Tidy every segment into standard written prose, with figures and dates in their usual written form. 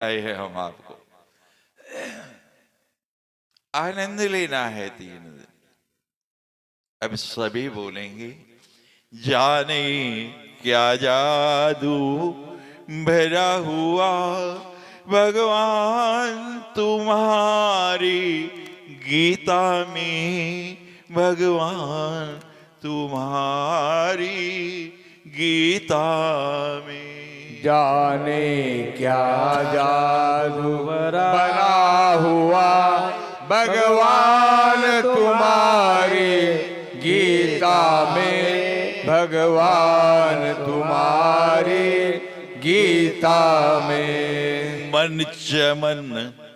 आए हैं हम आपको आनंद लेना है 3 दिन। अब सभी बोलेंगे जाने क्या जादू भरा हुआ भगवान तुम्हारी गीता में, भगवान तुम्हारी गीता में। जाने क्या जादू बना हुआ भगवान तुम्हारी गीता में, भगवान तुम्हारी गीता में। मन चमन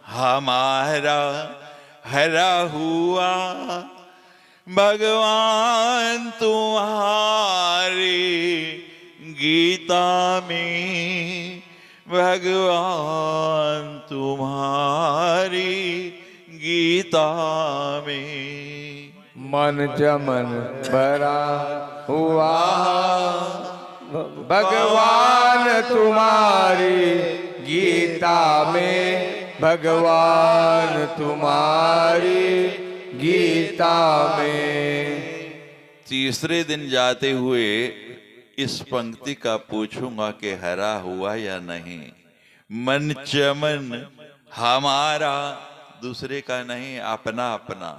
हमारा हरा हुआ भगवान तुम्हारी गीता में, भगवान तुम्हारी गीता में। मन चमन भरा हुआ भगवान तुम्हारी गीता में, भगवान तुम्हारी गीता में। तीसरे दिन जाते हुए इस पंक्ति का पूछूंगा कि हरा हुआ या नहीं। मन चमन हमारा, दूसरे का नहीं, अपना अपना।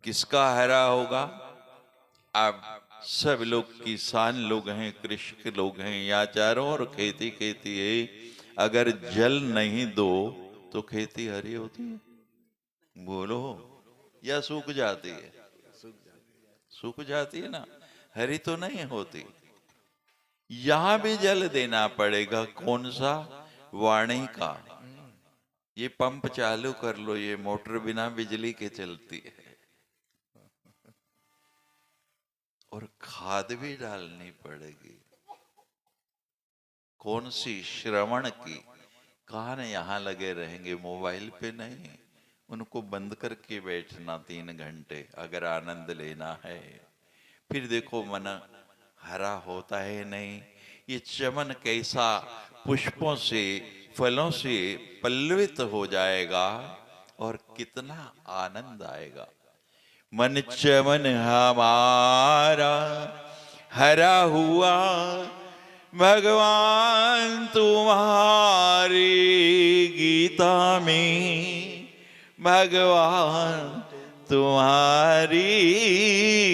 किसका हरा होगा? अब सब लोग किसान लोग हैं, कृषक लोग हैं, या चारों ओर खेती खेती है। अगर जल नहीं दो तो खेती हरी होती है? बोलो, या सूख जाती है? सूख जाती है ना, हरी तो नहीं होती। यहां भी जल देना पड़ेगा। कौन सा? वाणी का। ये पंप चालू कर लो, ये मोटर बिना बिजली के चलती है। और खाद भी डालनी पड़ेगी। कौन सी? श्रवण की। कान यहां लगे रहेंगे, मोबाइल पे नहीं। उनको बंद करके बैठना 3 घंटे अगर आनंद लेना है। फिर देखो मन हरा होता है नहीं। ये चमन कैसा पुष्पों से फलों से पल्लवित हो जाएगा और कितना आनंद आएगा। मन चमन हमारा हरा हुआ भगवान तुम्हारी गीता में, भगवान तुम्हारी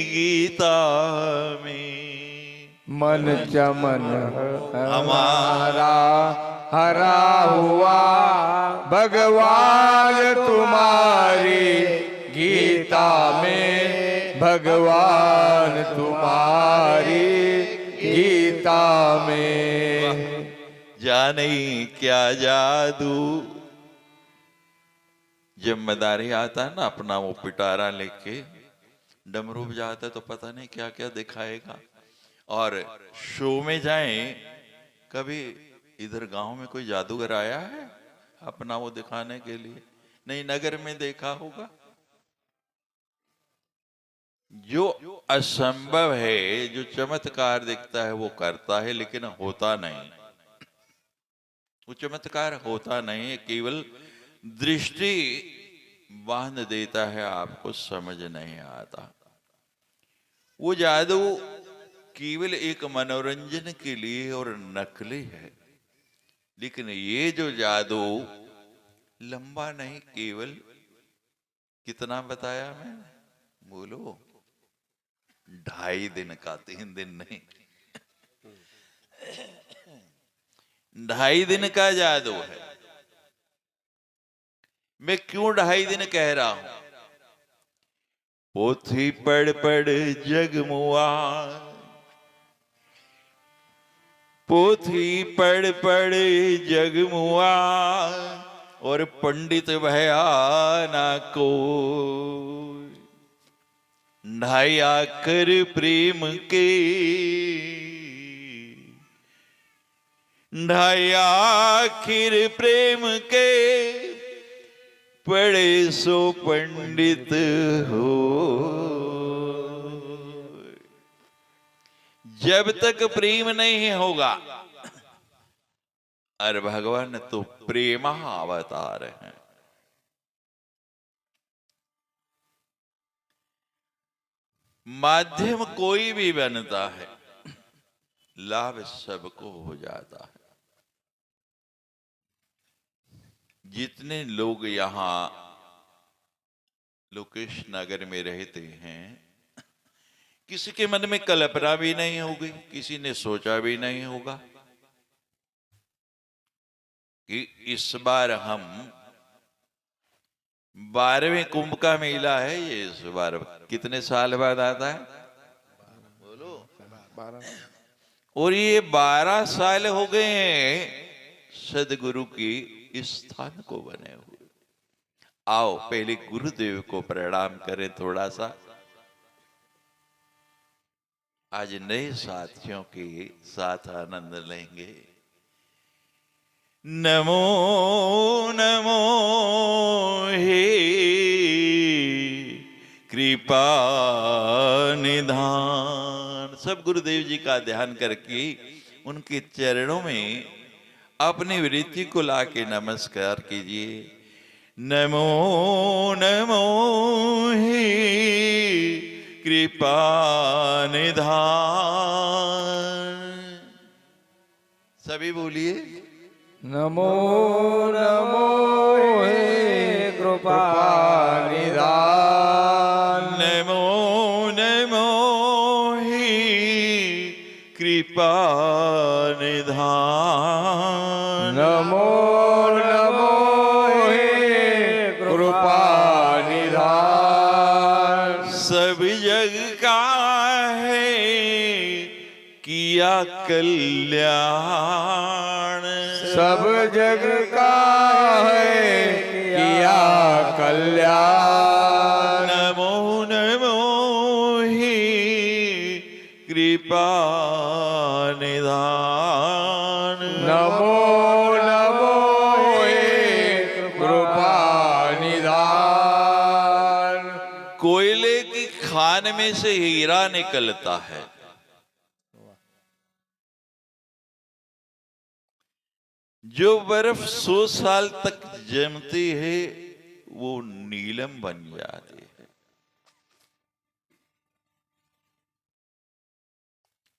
गीता में। मन चमन हमारा हरा हुआ भगवान तुम्हारी गीता में, भगवान तुम्हारी गीता में। जाने क्या जादू। जिम्मेदारी आता है ना अपना, वो पिटारा लेके डमरू बजाता है तो पता नहीं क्या क्या दिखाएगा। और शो में जाएं, कभी इधर गांव में कोई जादूगर आया है अपना वो दिखाने के लिए? नहीं, नगर में देखा होगा। जो असंभव है, जो चमत्कार दिखता है वो करता है, लेकिन होता नहीं। वो चमत्कार होता नहीं है, केवल दृष्टि बांध देता है, आपको समझ नहीं आता। वो जादू केवल एक मनोरंजन के लिए और नकली है। लेकिन ये जो जादू लंबा नहीं, केवल कितना बताया मैंने? बोलो, 2.5 दिन का, 3 दिन नहीं। 2.5 दिन का जादू है। मैं क्यों 2.5 दिन कह रहा हूं? पोथी पढ़ पढ़ जगमुआ, पोथी पढ़ पढ़ जगमुआ, और पंडित भया ना को। 2.5 आकर प्रेम के, 2.5 आखिर प्रेम के, पढ़े सो पंडित हो। जब तक प्रेम नहीं होगा, और भगवान तो प्रेम अवतार हैं। माध्यम कोई भी बनता है, लाभ सबको हो जाता है। जितने लोग यहाँ लोकेश नगर में रहते हैं, किसी के मन में कल्पना भी नहीं होगी, किसी ने सोचा भी नहीं होगा कि इस बार हम 12वें कुंभ का मेला है। ये इस बार कितने साल बाद आता है बोलो? 12। और ये 12 साल हो गए हैं सदगुरु की इस स्थान को बने हुए। आओ पहले गुरुदेव को प्रणाम करें थोड़ा सा। आज नए साथियों के साथ आनंद लेंगे। नमो नमो हे कृपा निधान। सब गुरुदेव जी का ध्यान करके उनके चरणों में अपनी वृत्ति को लाके नमस्कार कीजिए। नमो नमो हे कृपा निधान। सभी बोलिए नमो नमो हे कृपा निधान। नमो नमो हे कृपा निधान। नमो नमो हे कृपा निधान। सब जग का है किया कल्याण। सब जग का है किया कल्याण। नमो नमो हे कृपा निधान। नमो नमो हे कृपा निधान। कोयले की खान में से हीरा निकलता है, जो बर्फ 100 साल तक जमती है वो नीलम बन जाती है।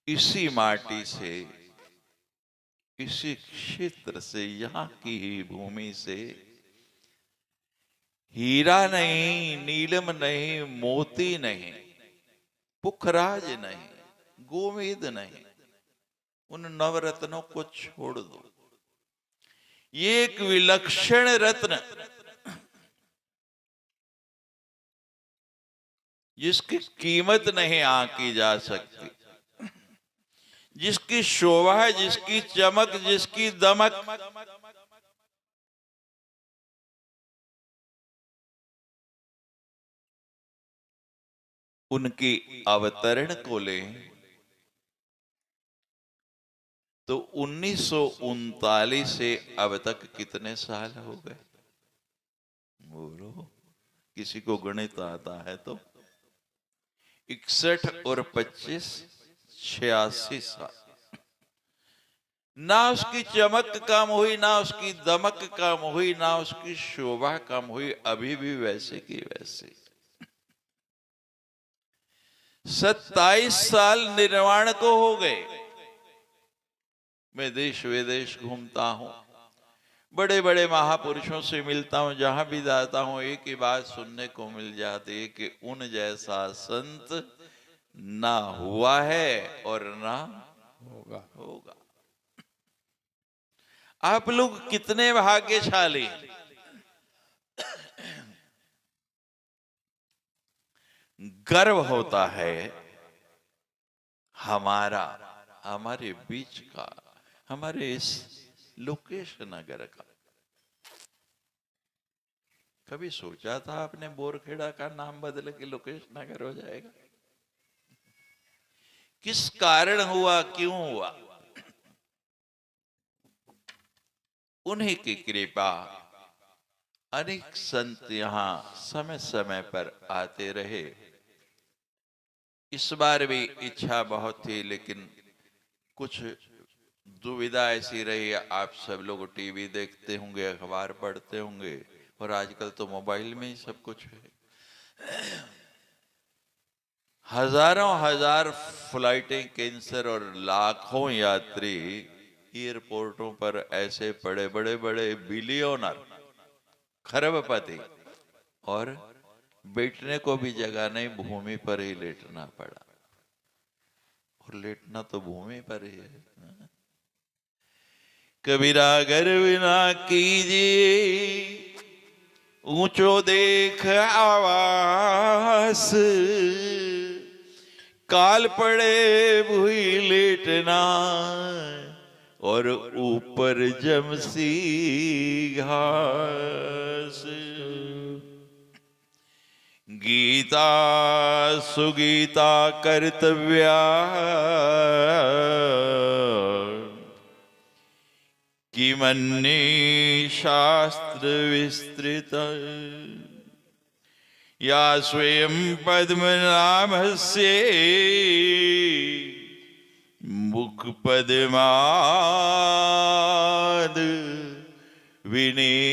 इसी माटी से, इसी क्षेत्र से, यहाँ की ही भूमि से हीरा नहीं, नीलम नहीं, मोती नहीं, पुखराज नहीं, गोमेद नहीं, उन नवरत्नों को छोड़ दो। ये एक विलक्षण रत्न जिसकी कीमत नहीं आंकी जा सकती, जिसकी शोभा, जिसकी चमक, जिसकी दमक उनकी अवतरण को लें तो 1939 से अब तक कितने साल हो गए बोलो? किसी को गणित आता है तो 61 और 25 86 साल। ना उसकी चमक कम हुई, ना उसकी दमक कम हुई, ना उसकी शोभा कम हुई, अभी भी वैसे की वैसे। 27 साल निर्वाण को हो गए। मैं देश विदेश घूमता हूं, बड़े बड़े महापुरुषों से मिलता हूं, जहां भी जाता हूं एक ही बात सुनने को मिल जाती है कि उन जैसा संत ना हुआ है और ना होगा। आप लोग कितने भाग्यशाली। गर्व होता है हमारा, हमारे बीच का, हमारे इस लोकेश नगर का। कभी सोचा था आपने बोरखेड़ा का नाम बदल के लोकेश नगर हो जाएगा? किस कारण हुआ, क्यों हुआ? उन्हीं की कृपा। अनेक संत यहाँ समय समय पर आते रहे। इस बार भी इच्छा बहुत थी, लेकिन कुछ दुविधा ऐसी रही है, आप सब लोग टीवी देखते होंगे, अखबार पढ़ते होंगे, और आजकल तो मोबाइल में ही सब कुछ है। हजारों हजार फ्लाइटें कैंसर और लाखों यात्री एयरपोर्टों पर ऐसे पड़े, बड़े बड़े बिलियनर, खरबपति, और बैठने को भी जगह नहीं, भूमि पर ही लेटना पड़ा। और लेटना तो भूमि पर ही है। कबीरा गर्व ना कीजिए, ऊंचो देख आवास, काल पड़े भूई लेटना, और ऊपर जमसी घास। गीता सुगीता कर्तव्या, कि मन्ये शास्त्र विस्तृत, या स्वयं पद्मनाभस्य मुख पद्माद विनिश्रिता।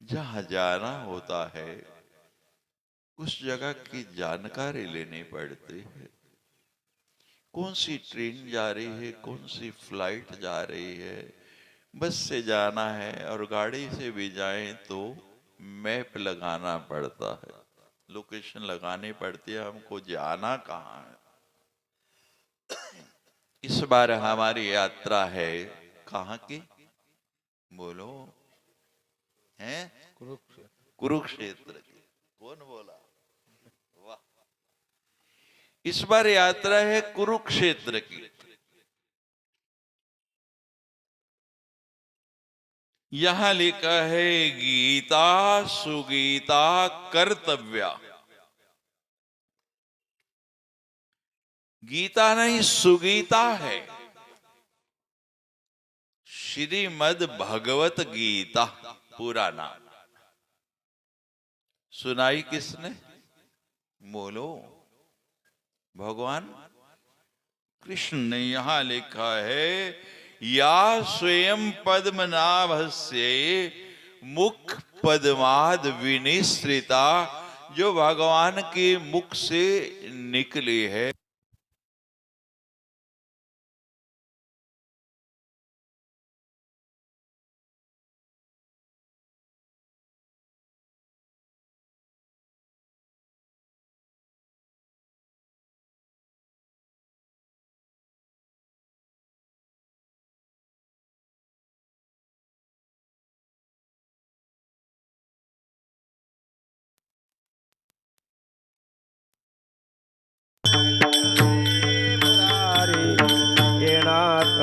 जहां जाना होता है उस जगह की जानकारी लेनी पड़ती है। कौन सी ट्रेन जा रही है, कौन सी फ्लाइट जा रही है, बस से जाना है, और गाड़ी से भी जाएं तो मैप लगाना पड़ता है, लोकेशन लगानी पड़ती है, हमको जाना कहाँ है। इस बार हमारी यात्रा है कहाँ की, बोलो, है कुरुक्षेत्र की। कौन बोला, वाह। इस बार यात्रा है कुरुक्षेत्र की। यहां लिखा है गीता सुगीता कर्तव्या। गीता नहीं, सुगीता है। श्रीमद् भगवत गीता पूरा नाम। सुनाई किसने, बोलो, भगवान कृष्ण ने। यहां लिखा है या स्वयं पद्मनाभस्य मुख पद्माद विनिश्रिता, जो भगवान के मुख से निकली है।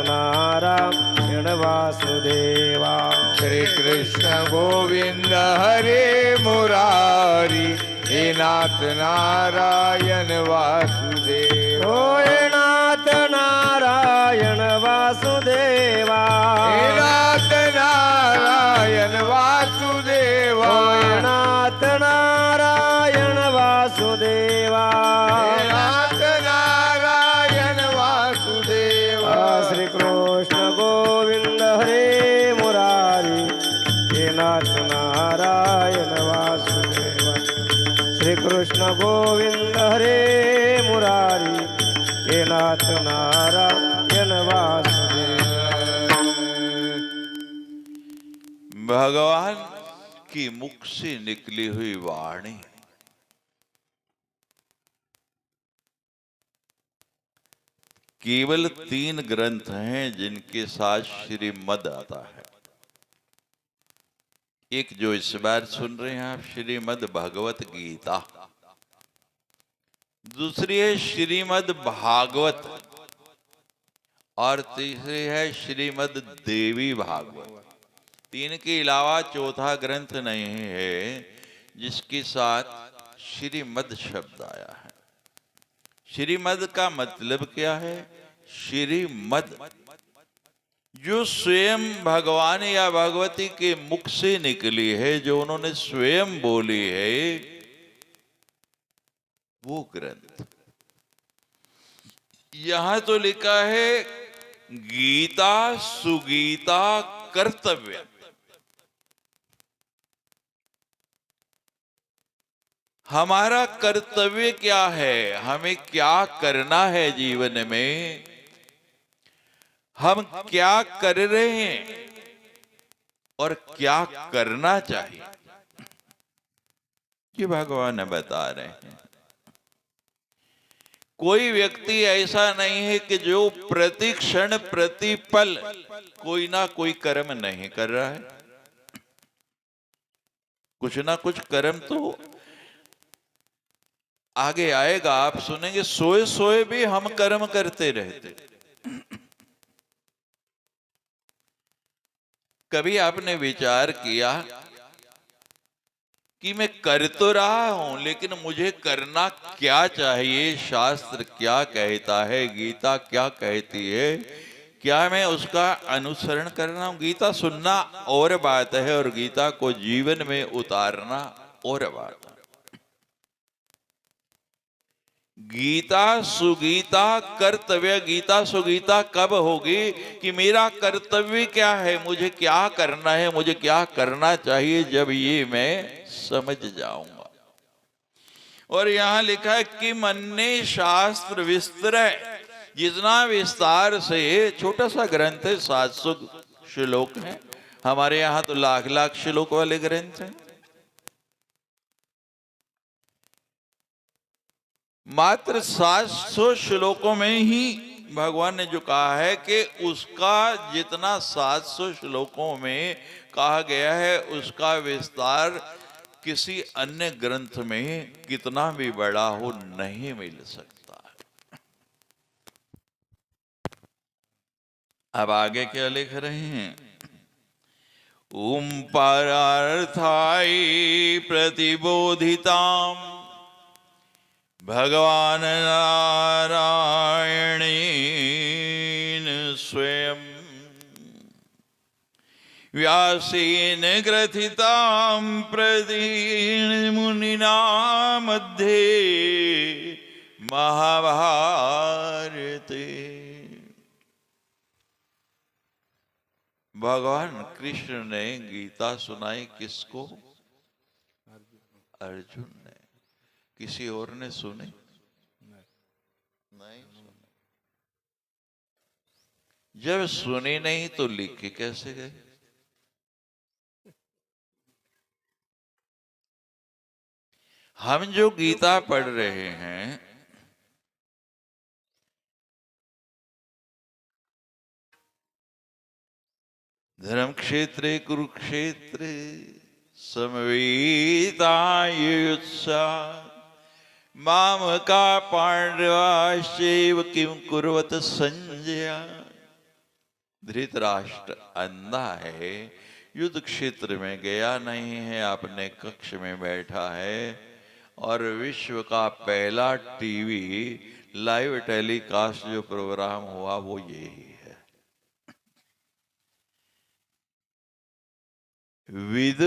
नारायण वासुदेवा। श्री कृष्ण गोविंद हरे मुरारी, हे नाथ नारायण वासुदेव। ओ हे नाथ नारायण वासुदेवा। हे नाथ नारायण वासुदेवा। ओ हे नाथ नारायण वासुदेवा। हे नाथ नारायण वासुदेवा। श्री कृष्ण गोविंद हरे मुरारी, हे नाथ नारायण वासुदेवा। श्री कृष्ण गोविंद हरे मुरारी, हे नाथ नारायण वासुदेवा। भगवान की मुख से निकली हुई वाणी, केवल 3 ग्रंथ हैं जिनके साथ श्रीमद् आता है। एक जो इस बार सुन रहे हैं आप, श्रीमद् भगवत गीता। दूसरी है श्रीमद् भागवत, और तीसरी है श्रीमद् देवी भागवत। 3 के अलावा चौथा ग्रंथ नहीं है जिसके साथ श्रीमद् शब्द आया है। श्रीमद् का मतलब क्या है? श्रीमद् जो स्वयं भगवान या भगवती के मुख से निकली है, जो उन्होंने स्वयं बोली है, वो ग्रंथ। यहां तो लिखा है गीता सुगीता कर्तव्य। हमारा कर्तव्य क्या है, हमें क्या करना है जीवन में, हम क्या कर रहे हैं और क्या करना चाहिए, ये भगवान बता रहे हैं। कोई व्यक्ति ऐसा नहीं है कि जो प्रति क्षण प्रति पल कोई ना कोई कर्म नहीं कर रहा है। कुछ ना कुछ कर्म तो आगे आएगा, आप सुनेंगे। सोए सोए भी हम कर्म करते रहते। कभी आपने विचार किया कि मैं कर तो रहा हूं, लेकिन मुझे करना क्या चाहिए, शास्त्र क्या कहता है, गीता क्या कहती है, क्या मैं उसका अनुसरण कर रहा हूं? गीता सुनना और बात है और गीता को जीवन में उतारना और बात है। गीता सुगीता कर्तव्य। गीता सुगीता कब होगी कि मेरा कर्तव्य क्या है, मुझे क्या करना है, मुझे क्या करना चाहिए, जब ये मैं समझ जाऊंगा। और यहां लिखा है कि मन्ने शास्त्र विस्तरय। जितना विस्तार से, छोटा सा ग्रंथ है, 700 श्लोक है। हमारे यहां तो लाख लाख श्लोक वाले ग्रंथ हैं। मात्र 700 श्लोकों में ही भगवान ने जो कहा है कि उसका जितना 700 श्लोकों में कहा गया है, उसका विस्तार किसी अन्य ग्रंथ में कितना भी बड़ा हो नहीं मिल सकता। अब आगे क्या लिख रहे हैं? ओम परार्थाय प्रतिबोधिताम भगवान नारायणेन स्वयं व्यासेन ग्रथितां प्रदीन मुनिना मध्ये महाभारते। भगवान कृष्ण ने गीता सुनाई किसको? अर्जुन ने। किसी और ने सुने? नहीं सुने। जब सुने नहीं तो लिख के कैसे गए? हम जो गीता पढ़ रहे हैं, धर्म क्षेत्रे कुरुक्षेत्रे समवेतायुत्सा मामका पांडवाश्चैव किम कुर्वत संजय। धृतराष्ट्र अंधा है, युद्ध क्षेत्र में गया नहीं है, अपने कक्ष में बैठा है और विश्व का पहला टीवी लाइव टेलीकास्ट जो प्रोग्राम हुआ वो यही है। विद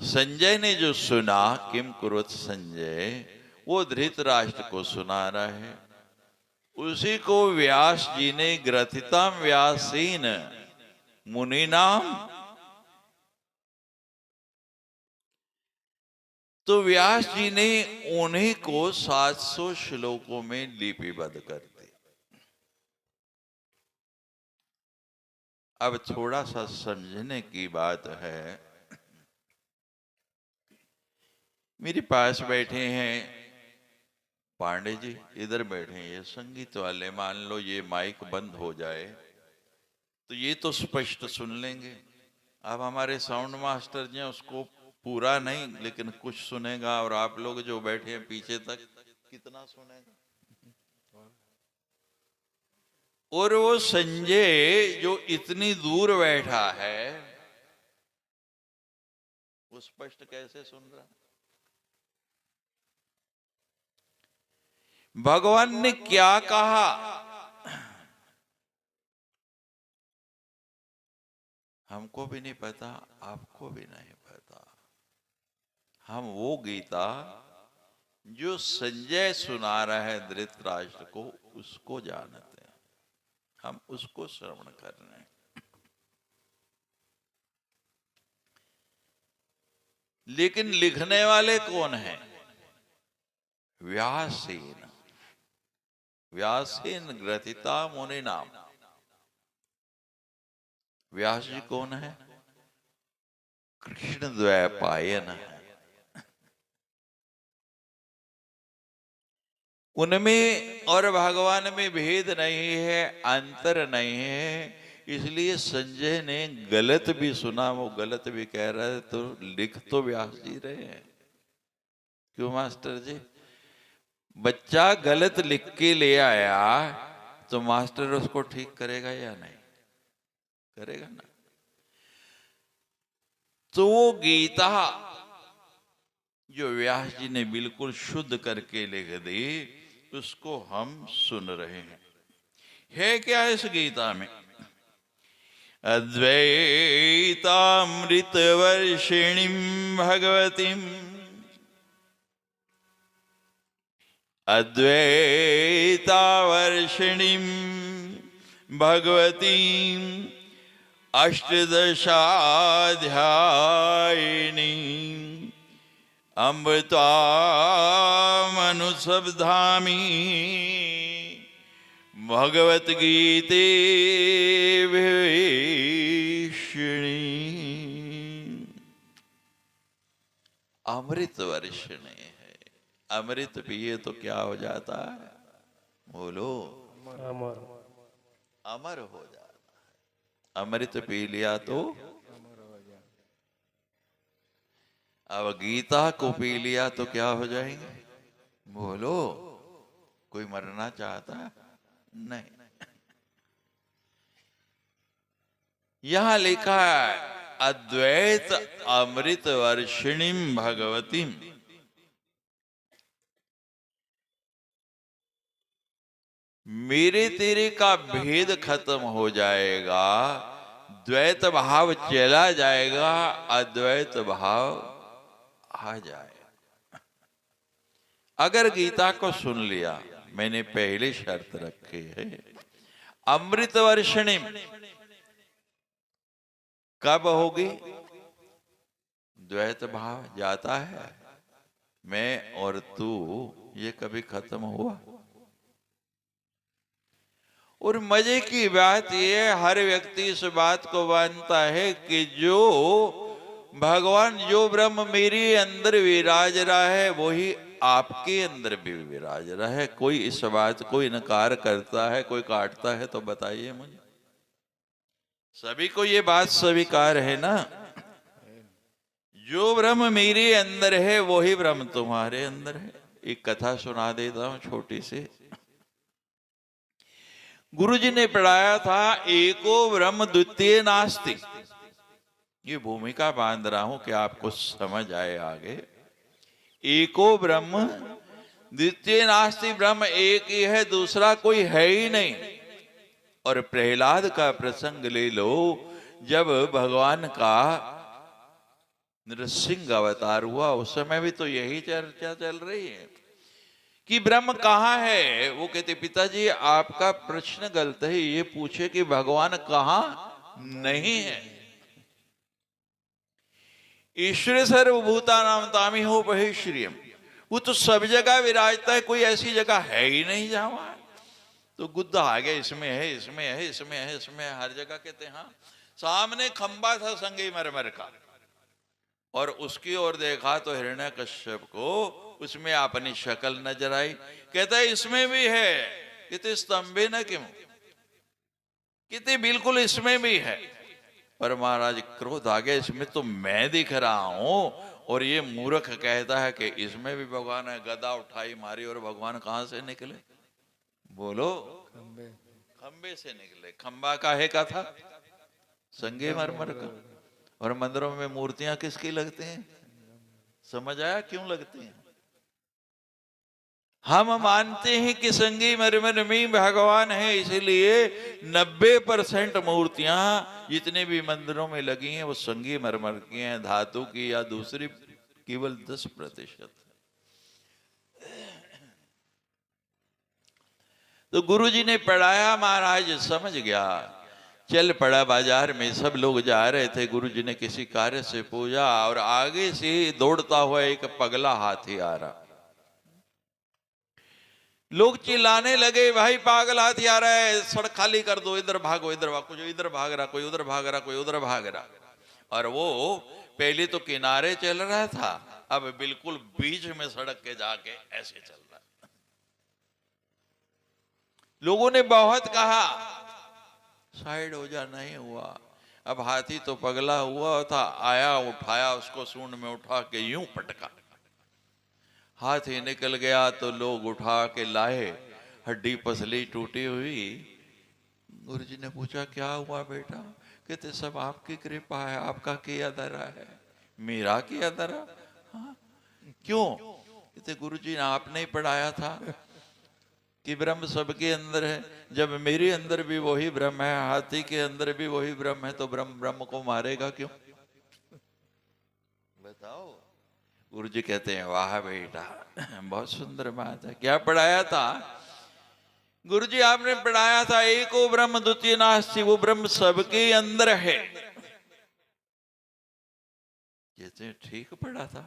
संजय ने जो सुना, किम कुरुवत संजय, वो धृतराष्ट्र को सुना रहा है। उसी को व्यास जी ने ग्रथिताम व्यासीन मुनिनाम, तो व्यास जी ने उन्हीं को 700 श्लोकों में लिपिबद्ध कर दी। अब थोड़ा सा समझने की बात है। मेरे पास बैठे हैं पांडे जी, इधर बैठे हैं ये संगीत वाले। मान लो ये माइक बंद हो जाए तो ये तो स्पष्ट सुन लेंगे। अब हमारे साउंड मास्टर जी उसको पूरा नहीं लेकिन कुछ सुनेगा, और आप लोग जो बैठे हैं पीछे तक कितना सुनेगा? और वो संजय जो इतनी दूर बैठा है वो स्पष्ट कैसे सुन रहा? भगवान ने क्या कहा हमको भी नहीं पता, आपको भी नहीं पता। हम वो गीता जो संजय सुना रहा है धृतराष्ट्र को, उसको जानते हैं हम, उसको श्रवण कर रहे हैं। लेकिन लिखने वाले कौन हैं? व्यासेन। व्यासेन ग्रथिता मुनि नाम। व्यास जी कौन है? कृष्ण द्वैपायन है। उनमें और भगवान में भेद नहीं है, अंतर नहीं है। इसलिए संजय ने गलत भी सुना, वो गलत भी कह रहा है, तो लिख तो व्यास जी रहे हैं। क्यों मास्टर जी? बच्चा गलत लिख के ले आया तो मास्टर उसको ठीक करेगा या नहीं? करेगा ना। तो वो गीता जो व्यास जी ने बिल्कुल शुद्ध करके लिख दी, उसको हम सुन रहे हैं। है क्या इस गीता में? अद्वैतामृत वर्षिणीम भगवतीम, अद्वैतावर्षिणीम भगवतीम अष्टदशाध्यायिनी अमृतामनुशब्दामि भगवत गीते विवेशिणी। अमृत वर्षिणी है। अमृत पिए तो क्या हो जाता है? बोलो। अमर। अमर हो जाता है। अमृत पी लिया तो अब गीता को पी लिया तो क्या हो जाएंगे? बोलो। कोई मरना चाहता है? नहीं। यहां लिखा है अद्वैत अमृत वर्षिणीम भगवतीम। मेरे तेरे का भेद खत्म हो जाएगा, द्वैत भाव चला जाएगा, अद्वैत भाव आ जाएगा। अगर गीता को सुन लिया, मैंने पहले शर्त रखी है, अमृत वर्षिणी कब होगी? द्वैत भाव जाता है, मैं और तू, ये कभी खत्म हुआ? और मजे की बात यह, हर व्यक्ति इस बात को मानता है कि जो भगवान, जो ब्रह्म मेरे अंदर विराज रहा है, वही आपके अंदर भी विराज रहा है। कोई इस बात को इनकार करता है, कोई काटता है तो बताइए मुझे। सभी को ये बात स्वीकार है ना? जो ब्रह्म मेरे अंदर है, वही ब्रह्म तुम्हारे अंदर है। एक कथा सुना देता हूं छोटी सी। गुरुजी ने पढ़ाया था, एको ब्रह्म द्वितीय नास्ति। ये भूमिका बांध रहा हूं कि आपको समझ आए आगे। एको ब्रह्म द्वितीय नास्ति, ब्रह्म एक ही है, दूसरा कोई है ही नहीं। और प्रहलाद का प्रसंग ले लो, जब भगवान का नृसिंह अवतार हुआ, उस समय भी तो यही चर्चा चल रही है कि ब्रह्म कहाँ है। वो कहते पिताजी आपका प्रश्न गलत है, ये पूछे कि भगवान कहाँ नहीं है। ईश्वर सर्वभूतानां तामिहो बहिश्रियम्, वो तो सब जगह विराजता है, कोई ऐसी जगह है ही नहीं जहां वहां। तो गुद्दा आ गया, इसमें है, इसमें है, इसमें है, इसमें है, हर जगह कहते हैं। हाँ, सामने खंबा था संगमरमर का, और उसकी ओर देखा तो हिरण्यकश्यप को उसमें अपनी शक्ल नजर आई। कहता है इसमें भी है। कहते स्तंभे न क्यों? कहते बिल्कुल इसमें भी है। पर महाराज क्रोध आ गया, इसमें तो मैं दिख रहा हूं और ये मूर्ख कहता है कि इसमें भी भगवान है। गदा उठाई मारी और भगवान कहां से निकले? बोलो। खंबे से निकले। खंबा काहे का था? संगमरमर का। और मंदिरों में मूर्तियां किसकी लगती हैं? समझ आया क्यों लगती हैं? हम मानते हैं कि संगमरमर में भगवान है, इसलिए 90% मूर्तियां जितने भी मंदिरों में लगी हैं वो संगमरमर की हैं, धातु की या दूसरी केवल 10%। तो गुरुजी ने पढ़ाया, महाराज समझ गया, चल पड़ा बाजार में। सब लोग जा रहे थे, गुरुजी ने किसी कार्य से पूछा और आगे से दौड़ता हुआ एक पगला हाथी आ रहा। लोग चिल्लाने लगे, भाई पागल हाथी आ रहा है, सड़क खाली कर दो, इधर भागो, इधर भागो। कोई इधर भाग रहा, कोई उधर भाग रहा, कोई उधर भाग रहा। और वो पहले तो किनारे चल रहा था, अब बिल्कुल बीच में सड़क के जाके ऐसे चल रहा। लोगों ने बहुत कहा साइड हो जा, नहीं हुआ। अब हाथी तो पगला हुआ था, आया, उठाया उसको, सूंड में उठा के यूं पटका, हाथी निकल गया। तो लोग उठा के लाए, हड्डी पसली टूटी हुई। गुरुजी ने पूछा क्या हुआ बेटा? कहते सब आपकी कृपा है, आपका किया धरा है। मेरा किया धरा? हाँ। क्यों? कहते गुरुजी ने आपने ही पढ़ाया था कि ब्रह्म सबके अंदर है। जब मेरे अंदर भी वही ब्रह्म है, हाथी के अंदर भी वही ब्रह्म है, तो ब्रह्म ब्रह्म को मारेगा क्यों? बताओ। गुरुजी कहते हैं वाह बेटा, बहुत सुंदर बात है। क्या पढ़ाया था? गुरुजी आपने पढ़ाया था एको ब्रह्म द्वितीय नास्ति, वो ब्रह्म सबके अंदर है। कहते ठीक पढ़ा था।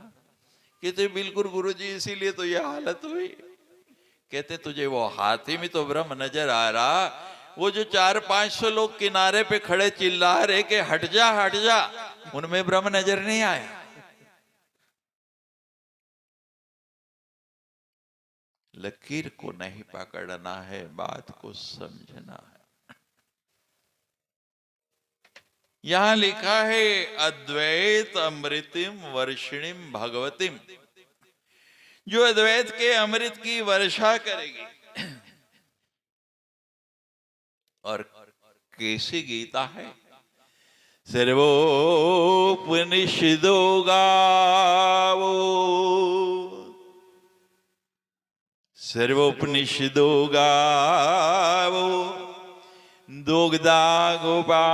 कहते बिल्कुल गुरुजी, इसीलिए तो ये हालत हुई। कहते तुझे वो हाथी में तो ब्रह्म नजर आ रहा, वो जो 400-500 लोग किनारे पे खड़े चिल्ला रहे कि हट जा हट जा, उनमें ब्रह्म नजर नहीं आया। लकीर को नहीं पकड़ना है, बात को समझना है। यहां लिखा है अद्वैत अमृतिम वर्षिणीम भगवतीम, जो अद्वैत के अमृत की वर्षा करेगी। और कैसी गीता है? सर्वोपनिषदो गावो, सर्वोपनिषदो गावो, दुग्धा गोपालिनंदने,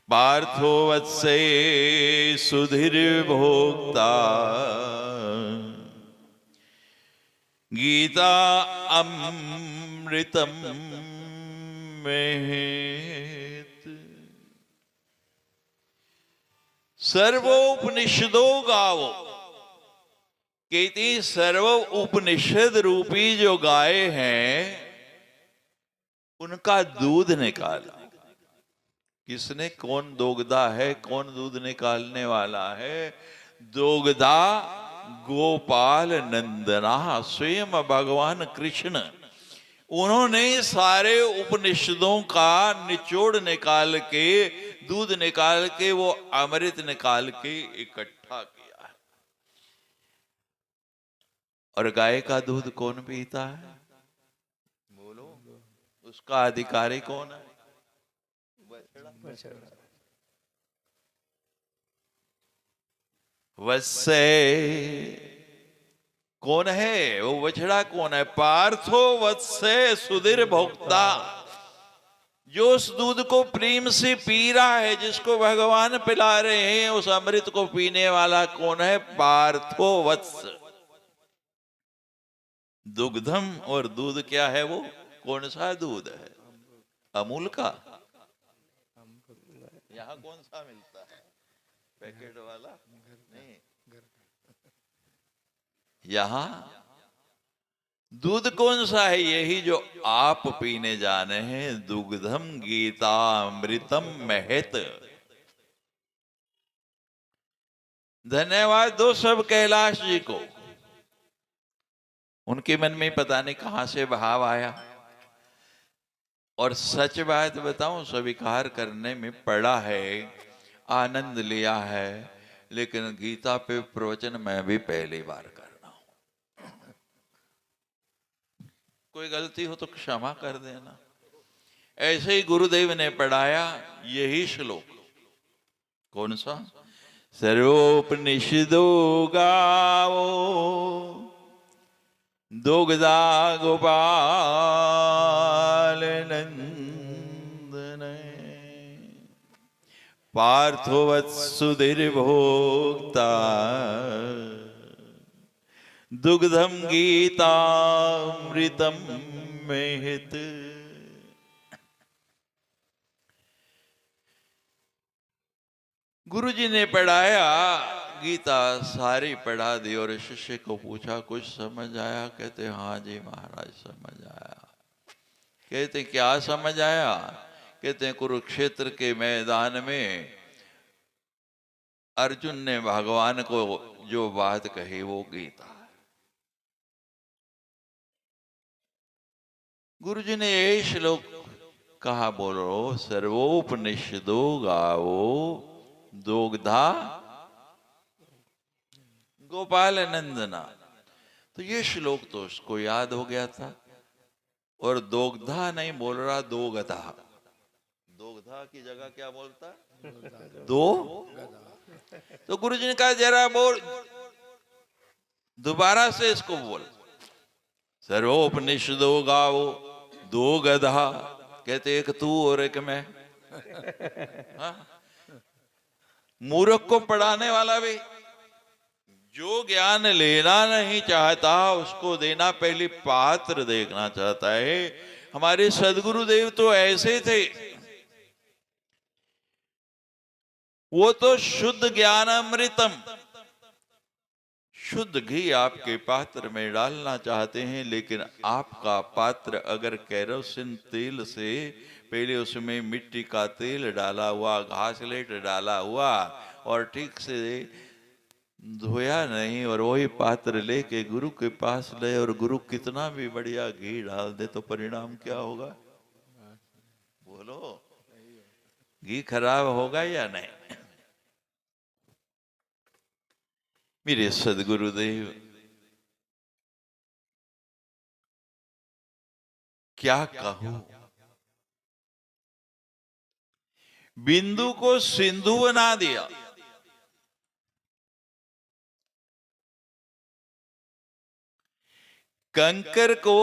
पार्थो वत्से सुधीर भोक्ता, गीता अमृतम मेत। सर्वोपनिषदो गावो, कहती सर्व उपनिषद रूपी जो गाय हैं उनका दूध निकाला। किसने? कौन दोगदा है, कौन दूध निकालने वाला है? दोगदा गोपाल नंदना, स्वयं भगवान कृष्ण। उन्होंने सारे उपनिषदों का निचोड़ निकाल के, दूध निकाल के, वो अमृत निकाल के इकट्ठा किया है। और गाय का दूध कौन पीता है? बोलो, उसका अधिकारी कौन है? वत्से कौन है? वो बछड़ा कौन है? पार्थो वत्से सुधीर भोक्ता, जो उस दूध को प्रेम से पी रहा है, जिसको भगवान पिला रहे हैं, उस अमृत को पीने वाला कौन है? पार्थो वत्स। दुग्धम, और दूध क्या है? वो कौन सा दूध है? अमूल का? यहाँ कौन सा मिलता है? पैकेट वाला नहीं, यहाँ दूध कौन सा है? यही जो आप पीने जाने हैं, दुग्धम गीता अमृतम महत। धन्यवाद दो सब कैलाश जी को। उनके मन में पता नहीं कहां से भाव आया। और सच बात बताऊं, स्वीकार करने में पड़ा है, आनंद लिया है, लेकिन गीता पे प्रवचन मैं भी पहली बार कर रहा हूं। कोई गलती हो तो क्षमा कर देना। ऐसे ही गुरुदेव ने पढ़ाया यही श्लोक। कौन सा? सर्वोपनिषदो गावो, दुग्धा गोपाल नंदने, पार्थो वत्सुधीर भोक्ता, दुग्धम गीतामृतम मेहित। गुरुजी ने पढ़ाया, गीता सारी पढ़ा दी और शिष्य को पूछा कुछ समझ आया? कहते हाँ जी महाराज समझ आया। कहते क्या समझ आया? कहते कुरुक्षेत्र के मैदान में अर्जुन ने भगवान को जो बात कही वो गीता है। गुरुजी ने यही श्लोक कहा, बोलो सर्वोपनिषदो गावो दोग्धा गोपाल नंदना। तो ये श्लोक तो उसको याद हो गया था, और दोग्धा नहीं बोल रहा, दोगधा। दोग्धा की जगह क्या बोलता? दो। तो गुरुजी ने कहा जरा बोल, दोबारा से इसको बोल। सर्वोपनिषदो गावो दो गधा। कहते एक तू और एक मैं। हाँ? मूर्ख को पढ़ाने वाला भी जो ज्ञान लेना नहीं चाहता उसको देना पहली पात्र देखना चाहता है। हमारे सदगुरुदेव तो ऐसे थे, वो तो शुद्ध ज्ञान अमृतम, शुद्ध घी आपके पात्र में डालना चाहते हैं, लेकिन आपका पात्र अगर केरोसिन तेल से पहले उसमें मिट्टी का तेल डाला हुआ, घासलेट डाला हुआ और ठीक से धोया नहीं, और वही पात्र लेके गुरु के पास ले और गुरु कितना भी बढ़िया घी डाल दे तो परिणाम क्या होगा? बोलो, घी खराब होगा या नहीं? मेरे सदगुरुदेव क्या कहूं, बिंदु को सिंधु बना दिया। कंकर को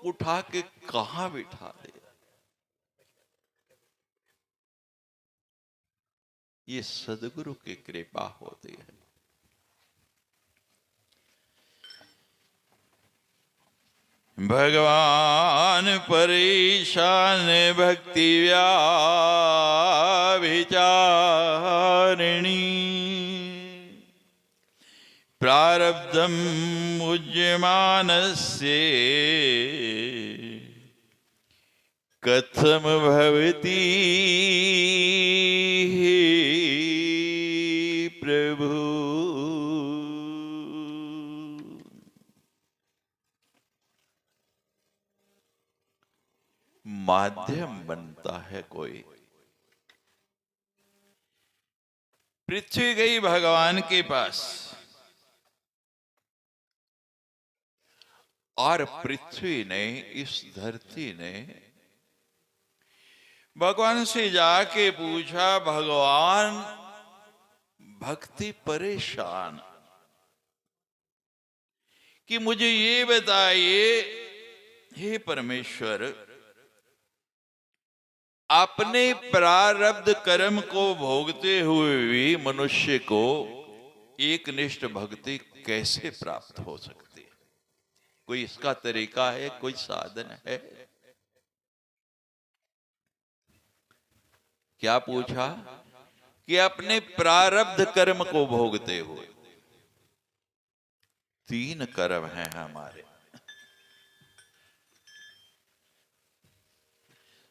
उठा के कहां बिठा दिया। ये सदगुरु की कृपा होती है। भगवान परेशान भक्ति व्याभिचारिणी, प्रारब्धम मुज्यमानस्य कथम भवति प्रभु। माध्यम बनता है कोई। पृथ्वी गई भगवान के पास, और पृथ्वी ने, इस धरती ने भगवान से जाके पूछा, भगवान भक्ति परेशान कि मुझे ये बताइए हे परमेश्वर, अपने प्रारब्ध कर्म को भोगते हुए भी मनुष्य को एकनिष्ठ भक्ति कैसे प्राप्त हो सकती है? कोई इसका तरीका है, कोई साधन है? क्या पूछा? कि अपने प्रारब्ध कर्म को भोगते हुए। 3 कर्म हैं हमारे,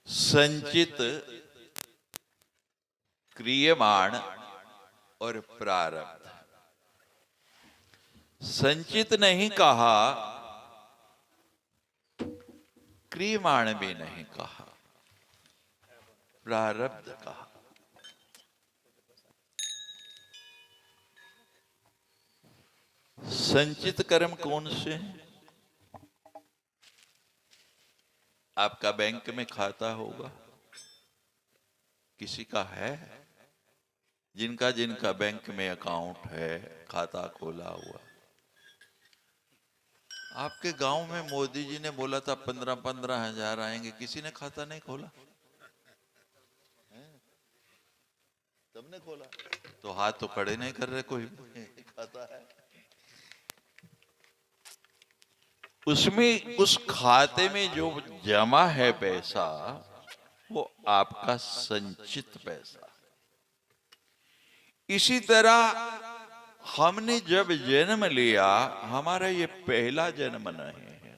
संचित, क्रियमाण और प्रारब्ध। संचित नहीं कहा, क्रियमाण भी नहीं कहा, प्रारब्ध कहा। संचित कर्म कौन से हैं? आपका बैंक में खाता होगा, किसी का है? जिनका जिनका बैंक में अकाउंट है, खाता खोला हुआ। आपके गांव में मोदी जी ने बोला था 15-15 हजार आएंगे, किसी ने खाता नहीं खोला? सबने खोला, तो हाथ तो खड़े नहीं कर रहे, कोई खाता है। उसमें उस खाते में जो जमा है पैसा वो आपका संचित पैसा। इसी तरह हमने जब जन्म लिया, हमारा ये पहला जन्म नहीं है,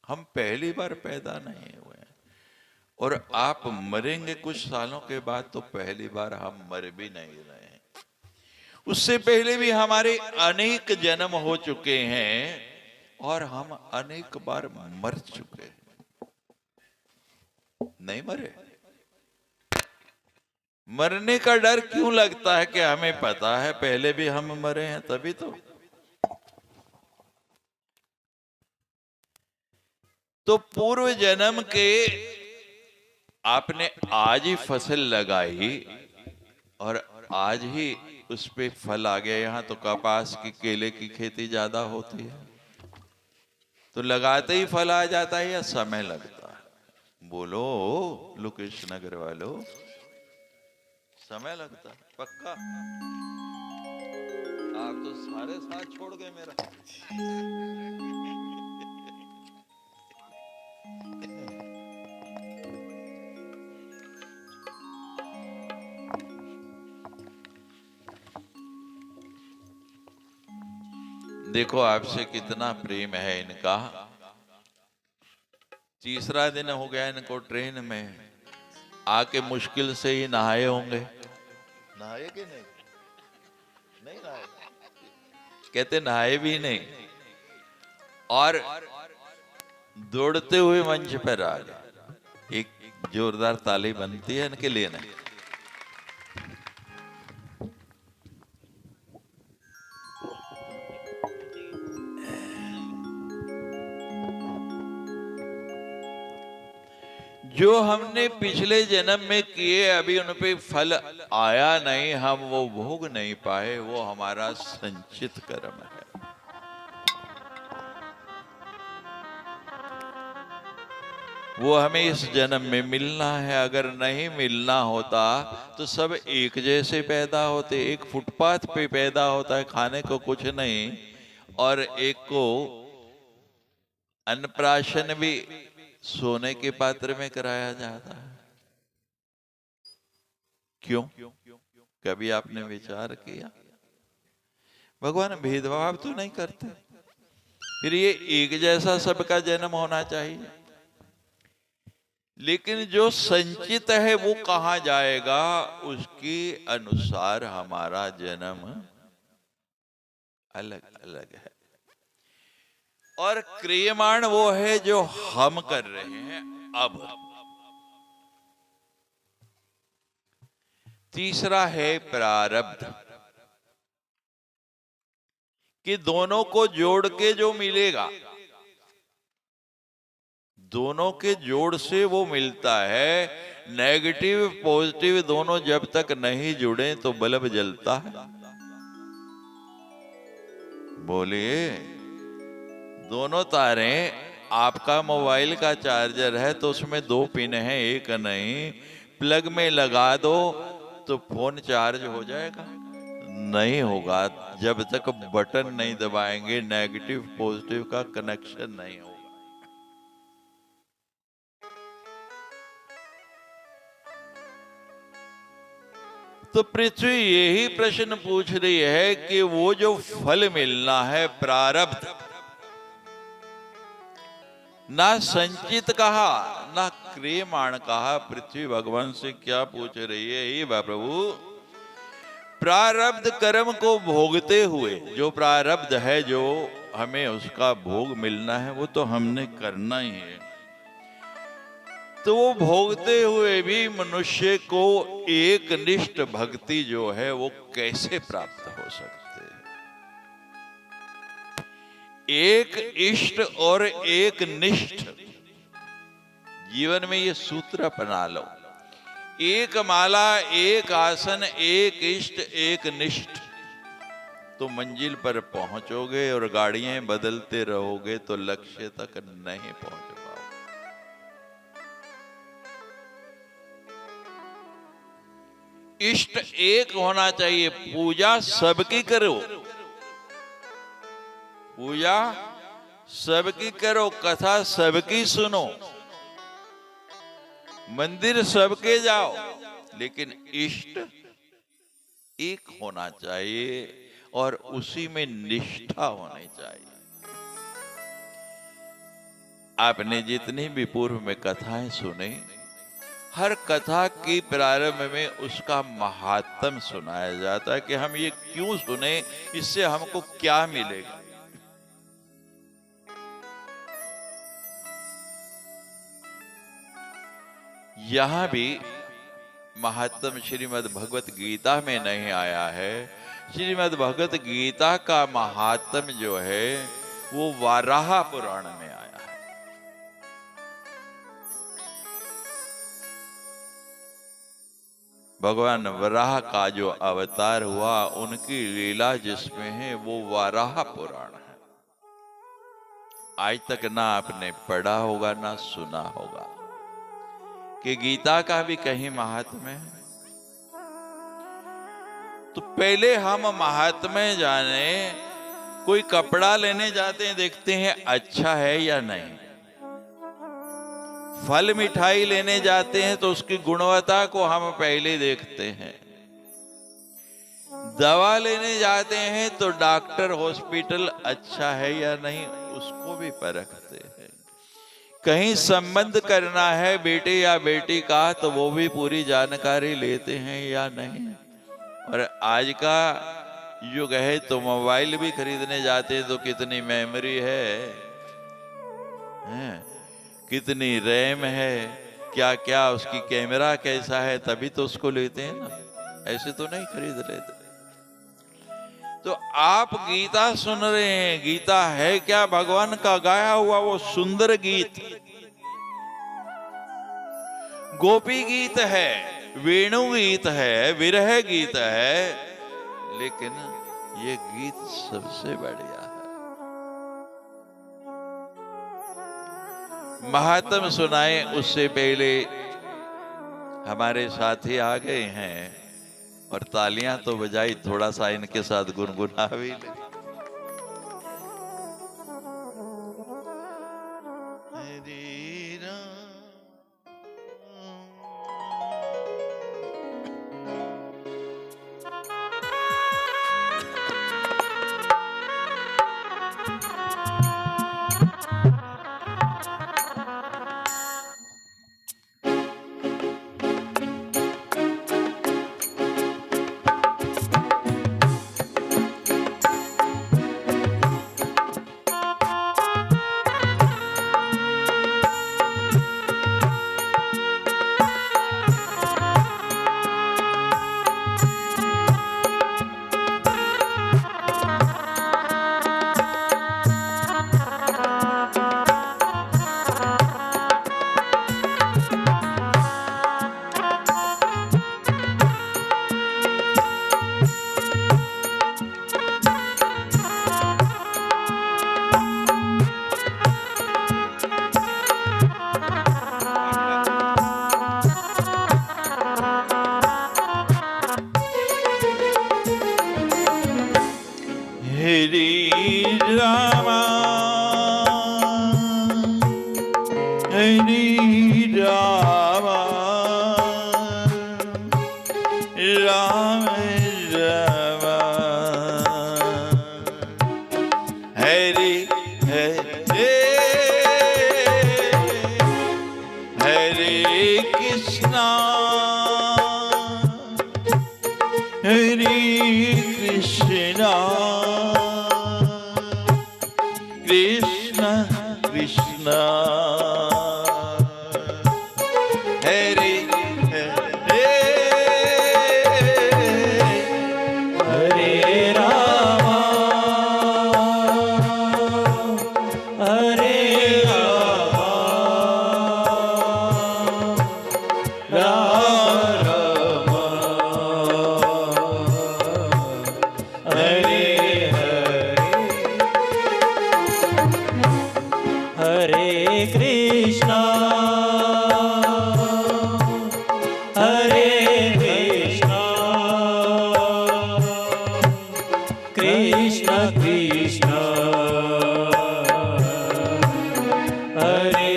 हम पहली बार पैदा नहीं हुए। और आप मरेंगे कुछ सालों के बाद, तो पहली बार हम मर भी नहीं रहे हैं। उससे पहले भी हमारे अनेक जन्म हो चुके हैं और हम अनेक बार मर चुके हैं। नहीं मरे? मरने का डर क्यों लगता है? कि हमें पता है पहले भी हम मरे हैं, तभी तो पूर्व जन्म के आपने आज ही फसल लगाई और आज ही उस पे फल आ गया। यहाँ तो कपास की, केले की खेती ज्यादा होती है, तो लगाते ही फल आ जाता है या समय लगता है? बोलो लोकेश नगर वालों, समय लगता है पक्का? आप तो सारे साथ छोड़ गए मेरा। देखो आपसे कितना प्रेम है इनका। तीसरा दिन हो गया इनको ट्रेन में आके, मुश्किल से ही नहाए होंगे। नहाए कि नहीं? नहीं नहाए, कहते नहाए भी नहीं, और दौड़ते हुए मंच पर आ गए। एक जोरदार ताली बनती है इनके लिए नहीं? जो हमने पिछले जन्म में किए, अभी उन पे फल आया नहीं, हम वो भोग नहीं पाए, वो हमारा संचित कर्म है। वो हमें इस जन्म में मिलना है। अगर नहीं मिलना होता तो सब एक जैसे पैदा होते। एक फुटपाथ पे पैदा होता है, खाने को कुछ नहीं, और एक को अन्नप्राशन भी सोने के पात्र में कराया जाता है। क्यों? कभी आपने विचार किया? भगवान भेदभाव तो नहीं करते, फिर ये एक जैसा सबका जन्म होना चाहिए। लेकिन जो संचित है वो कहाँ जाएगा, उसके अनुसार हमारा जन्म अलग अलग है। और क्रियमाण वो है जो हम कर रहे हैं अब। तीसरा है प्रारब्ध, कि दोनों को जोड़ के जो मिलेगा, दोनों के जोड़ से वो मिलता है। नेगेटिव पॉजिटिव दोनों जब तक नहीं जुड़े तो बल्ब जलता है। बोलिए, दोनों तारे, आपका मोबाइल का चार्जर है तो उसमें 2 पिन है, एक नहीं। प्लग में लगा दो तो फोन चार्ज हो जाएगा? नहीं होगा जब तक बटन नहीं दबाएंगे, नेगेटिव पॉजिटिव का कनेक्शन नहीं होगा। तो पृथ्वी यही प्रश्न पूछ रही है कि वो जो फल मिलना है प्रारब्ध, ना संचित कहा ना क्रियमाण कहा। पृथ्वी भगवान से क्या पूछ रही है? हे प्रभु, प्रारब्ध कर्म को भोगते हुए जो प्रारब्ध है, जो हमें उसका भोग मिलना है, वो तो हमने करना ही है। तो वो भोगते हुए भी मनुष्य को एक निष्ठ भक्ति जो है वो कैसे प्राप्त हो सकते है? एक इष्ट और एक निष्ठ, जीवन में ये सूत्र अपना लो। एक माला, एक आसन, एक इष्ट, एक निष्ठ, तो मंजिल पर पहुंचोगे। और गाड़ियां बदलते रहोगे तो लक्ष्य तक नहीं पहुंच पाओगे। इष्ट एक होना चाहिए, पूजा सबकी करो, पूजा सबकी करो, कथा सबकी सुनो, मंदिर सबके जाओ, लेकिन इष्ट एक होना चाहिए और उसी में निष्ठा होनी चाहिए। आपने जितनी भी पूर्व में कथाएं सुनी, हर कथा की प्रारंभ में उसका महात्म सुनाया जाता है कि हम ये क्यों सुने, इससे हमको क्या मिलेगा। यहां भी महात्म श्रीमद् भगवत गीता में नहीं आया है। श्रीमद् भगवत गीता का महात्म जो है वो वाराह पुराण में आया है। भगवान वराह का जो अवतार हुआ, उनकी लीला जिसमें है वो वाराह पुराण है। आज तक ना आपने पढ़ा होगा ना सुना होगा कि गीता का भी कहीं महात्म्य है। तो पहले हम महात्म्य जाने, कोई कपड़ा लेने जाते हैं, देखते हैं अच्छा है या नहीं। फल मिठाई लेने जाते हैं तो उसकी गुणवत्ता को हम पहले देखते हैं। दवा लेने जाते हैं तो डॉक्टर हॉस्पिटल अच्छा है या नहीं, उसको भी परखते हैं। कहीं संबंध करना है बेटे या बेटी का तो वो भी पूरी जानकारी लेते हैं या नहीं। और आज का युग है तो मोबाइल भी खरीदने जाते हैं तो कितनी मेमोरी है, कितनी रैम है, क्या क्या उसकी कैमरा कैसा है, तभी तो उसको लेते हैं ना, ऐसे तो नहीं खरीद लेते। तो आप गीता सुन रहे हैं, गीता है क्या? भगवान का गाया हुआ वो सुंदर गीत, गोपी गीत है, वेणु गीत है, विरह गीत है, लेकिन ये गीत सबसे बढ़िया है। महात्म सुनाए उससे पहले हमारे साथी आ गए हैं और तालियां तो बजाई, थोड़ा सा इनके साथ गुनगुना भी ले। Krishna Krishna हरे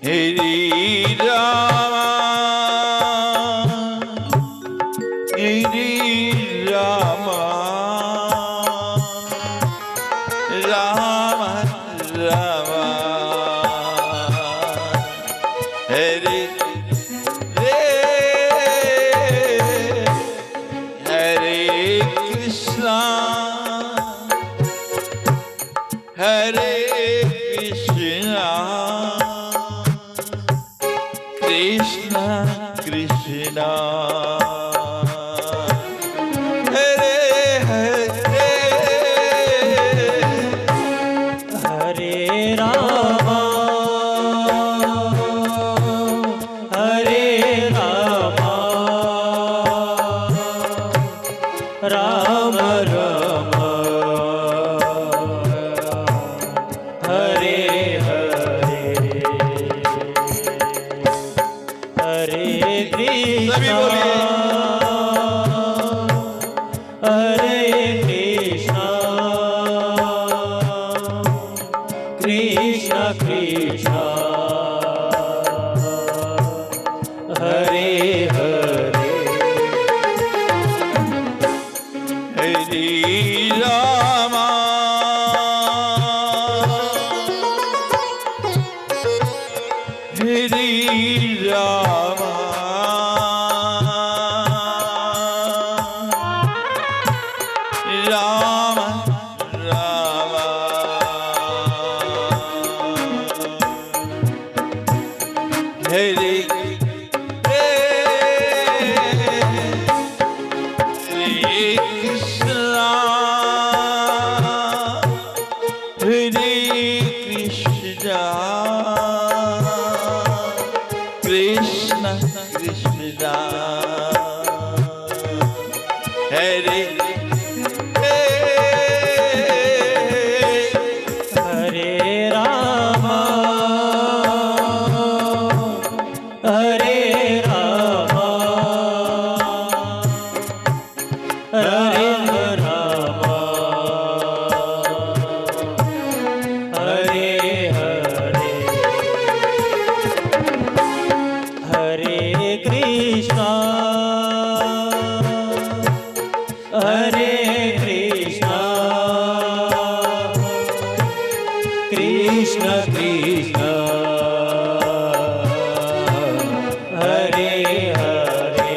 हरे रामा हरे रामा राम राम हरे रे हरे कृष्णा हरे कृष्णा कृष्णा कृष्णा हरे हरे हरे रामा हरे रामा राम राम हरे हरे हरे सभी बोलिए। हरे कृष्णा कृष्ण कृष्ण हरे हरे हरे रामा हरे रामा राम राम हरे कृष्णा हरे कृष्णा कृष्ण कृष्णा हरे हरे रामा हरे रामा हरे रामा हरे हरे हरे कृष्णा हरे कृष्णा कृष्ण कृष्ण हरे हरे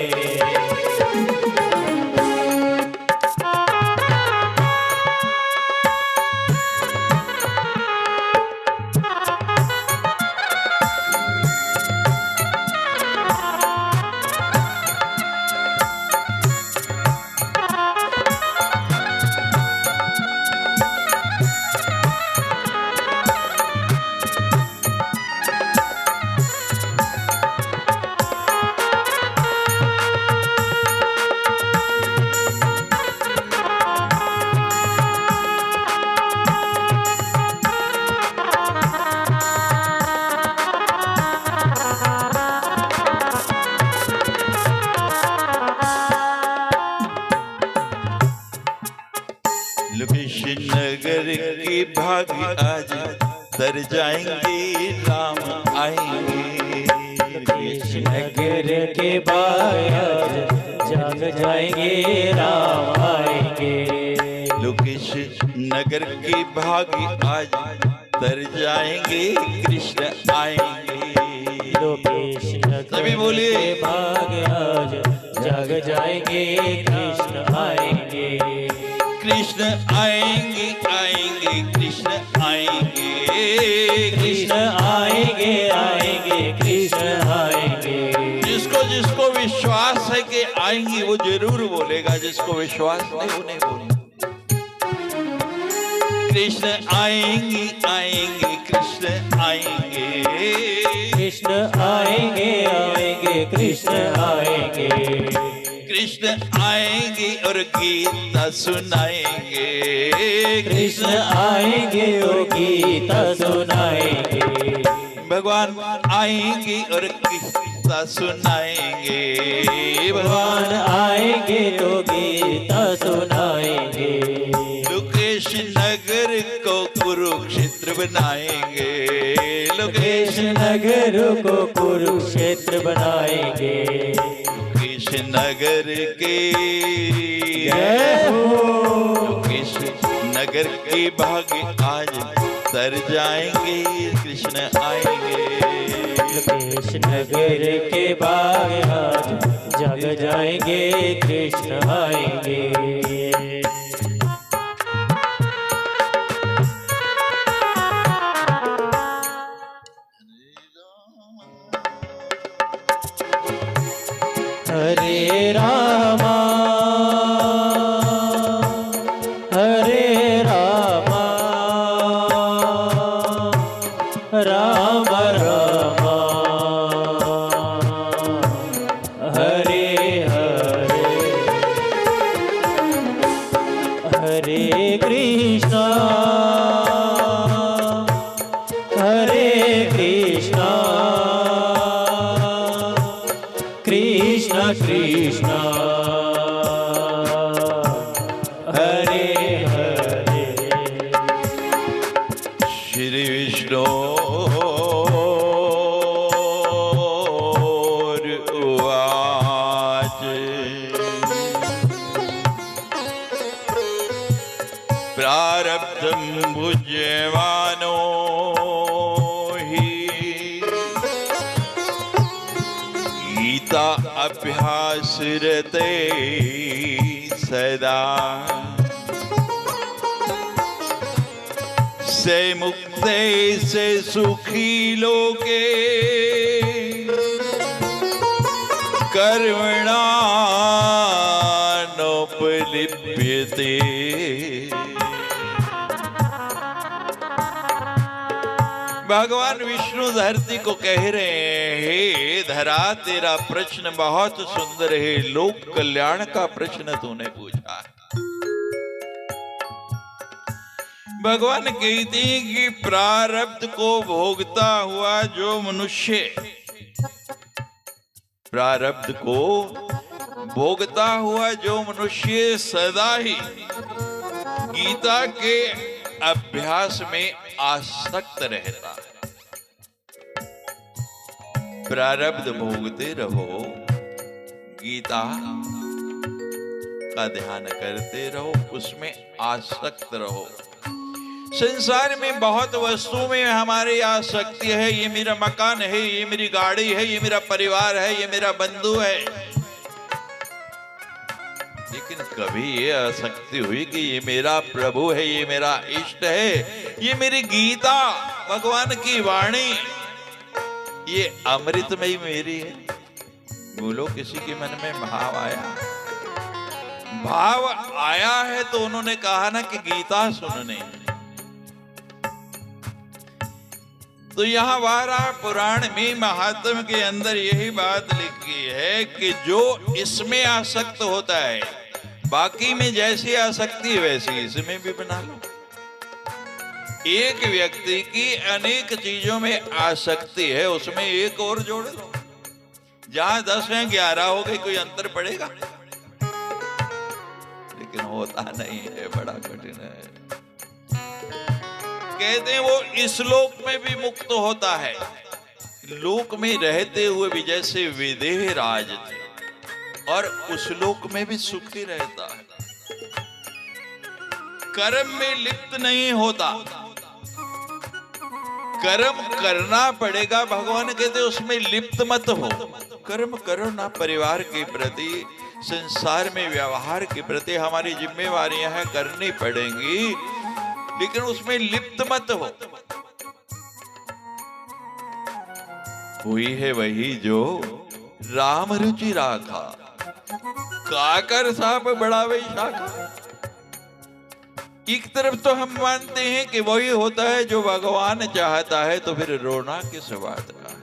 लोकेशन नगर के भाग आज तर जाएंगे राम आएंगे नगर के बाद जाग जाएंगे राम आएंगे लोकेश नगर के भाग आज तर जाएंगे कृष्ण आएंगे लोकेश सभी बोलिए। भाग आज जाग जाएंगे कृष्ण आएंगे कृष्ण आएंगे आएंगे कृष्ण आएंगे कृष्ण आएंगे आएंगे कृष्ण आएंगे जिसको जिसको विश्वास है कि आएंगे वो जरूर बोलेगा, जिसको विश्वास नहीं वो नहीं बोलेगा। कृष्ण आएंगे आएंगे कृष्ण आएंगे कृष्ण आएंगे आएंगे कृष्ण आएंगे कृष्ण आएंगे और गीता सुनाएंगे कृष्ण आएंगे और गीता सुनाएंगे भगवान आएंगे और गीता सुनाएंगे भगवान आएंगे तो गीता सुनाएंगे लोकेश नगर बनाएंगे, लोकेश नगर को कुरुक्षेत्र बनाएंगे। लोकेश नगर के जय हो। लोकेश नगर के भाग्य आज तर जाएंगे, कृष्ण आएंगे। लोकेश नगर के बाग आज जग जाएंगे, कृष्ण आएंगे। हरे रामा हरे रामा राम राम हरे हरे हरे कृष्णा हरे कृष्णा कृष्ण कृष्ण हरे हरे। श्री विष्णु उवाच प्रारब्धं भुज्यमानो हि गीता अभ्यासरते सदा से मुक्ते से सुखी लोके कर्मणा नोपलिप्यते। भगवान विष्णु धरती को कह रहे हैं, हे धरा तेरा प्रश्न बहुत सुंदर है, लोक कल्याण का प्रश्न तूने पूछा है। भगवान कहते हैं कि प्रारब्ध को भोगता हुआ जो मनुष्य, प्रारब्ध को भोगता हुआ जो मनुष्य सदा ही गीता के अभ्यास में आसक्त रहता है। प्रारब्ध भोगते रहो, गीता का ध्यान करते रहो, उसमें आसक्त रहो। संसार में बहुत वस्तु में हमारी आसक्ति है, ये मेरा मकान है, ये मेरी गाड़ी है, ये मेरा परिवार है, ये मेरा बंधु है। लेकिन कभी ये आसक्ति हुई कि ये मेरा प्रभु है, ये मेरा इष्ट है, ये मेरी गीता भगवान की वाणी, ये अमृतमयी मेरी है। बोलो किसी के मन में भाव आया? भाव आया है तो उन्होंने कहा ना कि गीता सुनने। तो यहाँ वाराह पुराण में महात्म के अंदर यही बात लिखी है कि जो इसमें आसक्त होता है, बाकी में जैसी आसक्ति है वैसी इसमें भी बना लो। एक व्यक्ति की अनेक चीजों में आसक्ति है, उसमें एक और जोड़ लो। जहां 10 हैं 11 हो गई, कोई अंतर पड़ेगा? लेकिन होता नहीं है, बड़ा कठिन है। कहते हैं वो इस लोक में भी मुक्त होता है, लोक में रहते हुए भी, जैसे विदेह राज थे, और उस लोक में भी सुखी रहता है। कर्म में लिप्त नहीं होता, कर्म करना पड़ेगा। भगवान कहते उसमें लिप्त मत हो। कर्म करो ना, परिवार के प्रति, संसार में व्यवहार के प्रति हमारी जिम्मेवारियां हैं, करनी पड़ेंगी, लेकिन उसमें लिप्त मत हो। हुई है वही जो राम रुचि राखा, काकर साप बढ़ावे शाखा। एक तरफ तो हम मानते हैं कि वही होता है जो भगवान चाहता है, तो फिर रोना किस बात का है?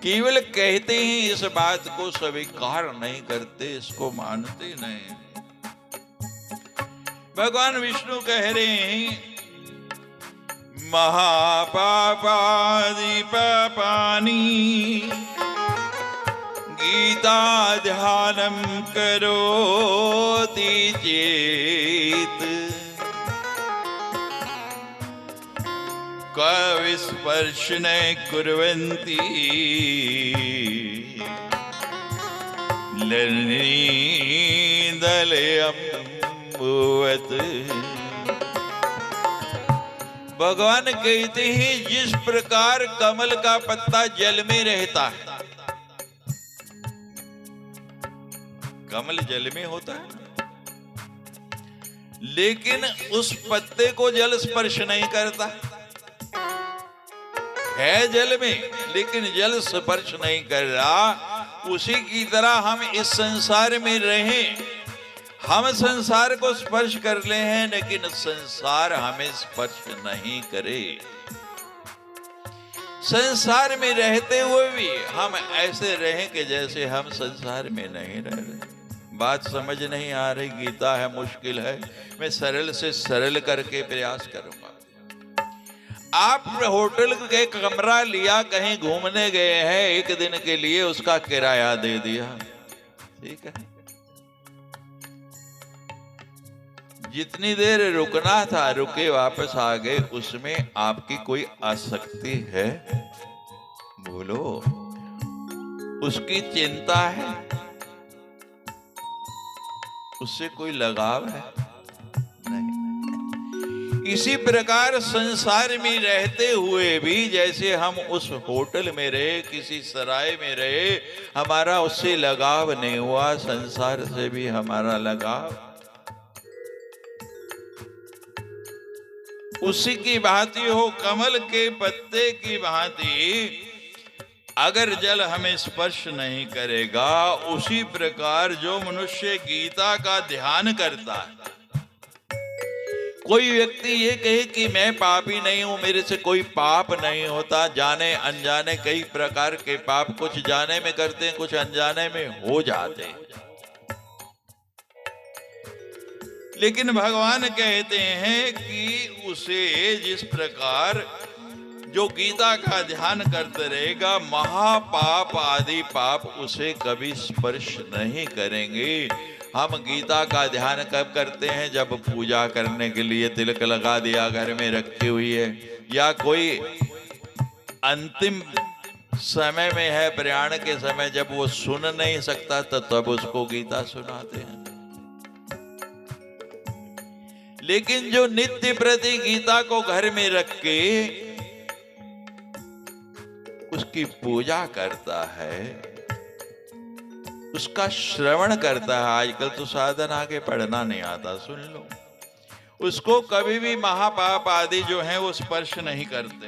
केवल कहते हैं, इस बात को स्वीकार नहीं करते, इसको मानते नहीं। भगवान विष्णु कह रहे हैं, महापापादि पापानि गीता ध्यानम करोति चेत विस्पर्शन कुर्वन्ति ललितदलयम्बुवत्। भगवान कहते हैं जिस प्रकार कमल का पत्ता जल में रहता है, कमल जल में होता है लेकिन उस पत्ते को जल स्पर्श नहीं करता, है जल में लेकिन जल स्पर्श नहीं कर रहा, उसी की तरह हम इस संसार में रहें, हम संसार को स्पर्श कर ले हैं लेकिन संसार हमें स्पर्श नहीं करे। संसार में रहते हुए भी हम ऐसे रहें कि जैसे हम संसार में नहीं रह रहे। बात समझ नहीं आ रही, गीता है, मुश्किल है, मैं सरल से सरल करके प्रयास करूंगा। आप होटल के कमरा लिया, कहीं घूमने गए हैं, एक दिन के लिए उसका किराया दे दिया, ठीक है, जितनी देर रुकना था रुके, वापस आ गए, उसमें आपकी कोई आसक्ति है? बोलो, उसकी चिंता है, उससे कोई लगाव है? नहीं। इसी प्रकार संसार में रहते हुए भी जैसे हम उस होटल में रहे, किसी सराय में रहे, हमारा उससे लगाव नहीं हुआ, संसार से भी हमारा लगाव उसी की भांति हो, कमल के पत्ते की भांति अगर जल हमें स्पर्श नहीं करेगा, उसी प्रकार जो मनुष्य गीता का ध्यान करता है, कोई व्यक्ति ये कहे कि मैं पापी नहीं हूं, मेरे से कोई पाप नहीं होता, जाने अनजाने कई प्रकार के पाप, कुछ जाने में करते हैं, कुछ अनजाने में हो जाते हैं, लेकिन भगवान कहते हैं कि उसे जिस प्रकार जो गीता का ध्यान करते रहेगा, महापाप आदि पाप उसे कभी स्पर्श नहीं करेंगे। हम गीता का ध्यान कब करते हैं? जब पूजा करने के लिए तिलक लगा दिया, घर में रखी हुई है, या कोई अंतिम समय में है, प्रयाण के समय, जब वो सुन नहीं सकता तो तब उसको गीता सुनाते हैं। लेकिन जो नित्य प्रति गीता को घर में रख के उसकी पूजा करता है, उसका श्रवण करता है, आजकल तो साधन आगे पढ़ना नहीं आता, सुन लो, उसको कभी भी महापाप आदि जो है वो स्पर्श नहीं करते।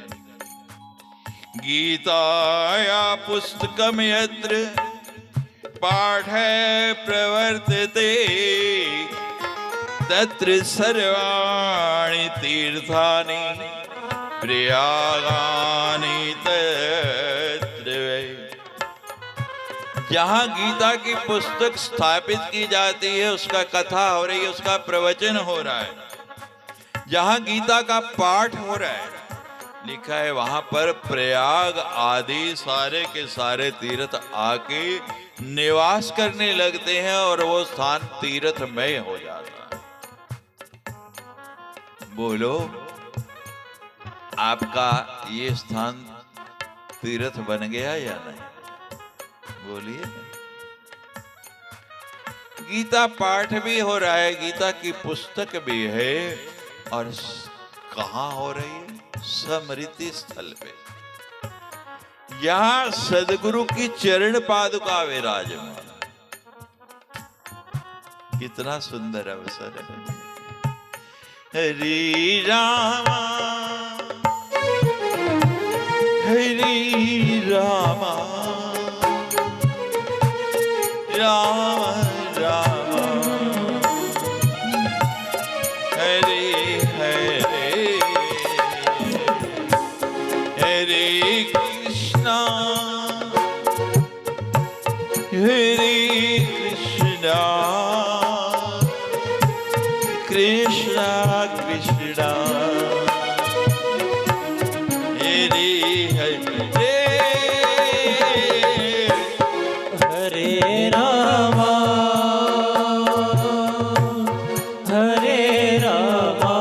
गीताया पुस्तकम यत्र पाठ प्रवर्तते तत्र सर्वाणि तीर्थानि प्रयागानि तत्र वै। जहां गीता की पुस्तक स्थापित की जाती है, उसका कथा हो रही है, उसका प्रवचन हो रहा है, जहां गीता का पाठ हो रहा है, लिखा है वहां पर प्रयाग आदि सारे के सारे तीर्थ आके निवास करने लगते हैं और वो स्थान तीर्थमय हो जाता है। बोलो, आपका ये स्थान तीर्थ बन गया या नहीं? बोलिए। गीता पाठ भी हो रहा है, गीता की पुस्तक भी है, और कहां हो रही है? स्मृति स्थल पे, यहां सदगुरु की चरण पादुका विराजमान। कितना सुंदर अवसर है। हरि रामा हरि रामा राम राम हरे हरे हरे कृष्णा कृष्णा कृष्णा हरे हरे हरे रामा हरे रामा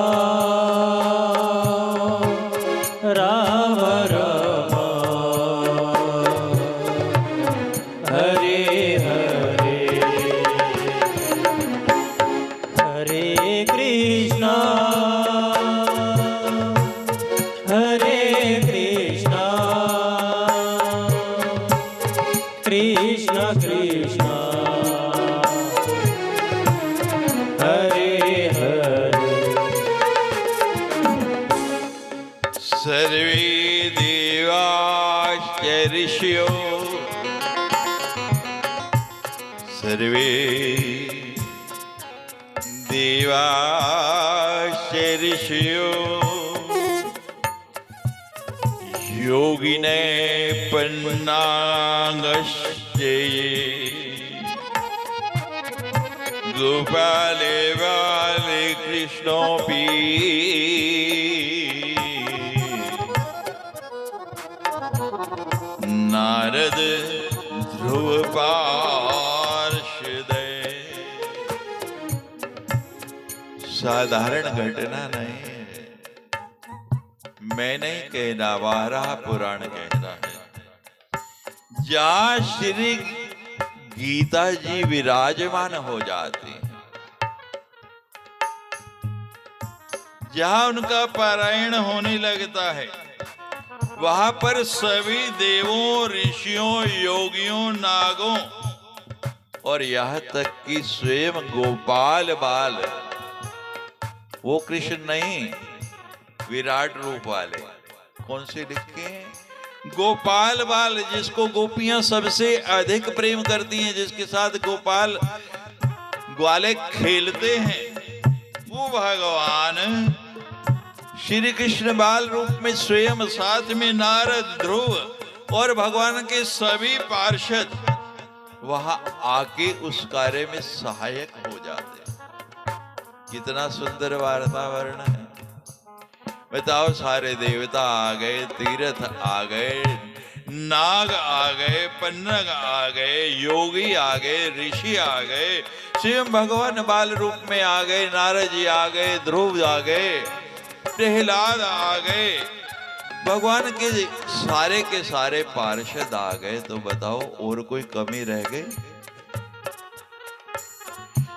कृष्णा हरे कृष्णा कृष्ण कृष्ण हरे हरे सर्वे देवाश्च ऋषयो सर्वे देवाश्च ऋषयो योगिने पन्नागश्च गोपाले बाले कृष्णोऽपि नारद ध्रुव पार्षदे। साधारण घटना नहीं है, मैं नहीं कहना, वाराह पुराण कहता है। जहाँ श्री गीता जी विराजमान हो जाते हैं, जहाँ उनका पारायण होने लगता है, वहां पर सभी देवों, ऋषियों, योगियों, नागों और यहाँ तक कि स्वयं गोपाल बाल, वो कृष्ण नहीं, विराट रूप वाले, कौन से लिखे हैं? गोपाल बाल, जिसको गोपियां सबसे अधिक प्रेम करती हैं, जिसके साथ गोपाल ग्वाले खेलते हैं, वो भगवान श्री कृष्ण बाल रूप में स्वयं, साथ में नारद, ध्रुव और भगवान के सभी पार्षद वहां आके उस कार्य में सहायक हो जाते हैं। कितना सुंदर वातावरण है। बताओ, सारे देवता आ गए, तीर्थ आ गए, नाग आ गए, पन्नग आ गए, योगी आ गए, ऋषि आ गए, स्वयं भगवान बाल रूप में आ गए, नारद जी आ गए, ध्रुव आ गए, प्रहलाद आ गए, भगवान के सारे पार्षद आ गए, तो बताओ और कोई कमी रह गई?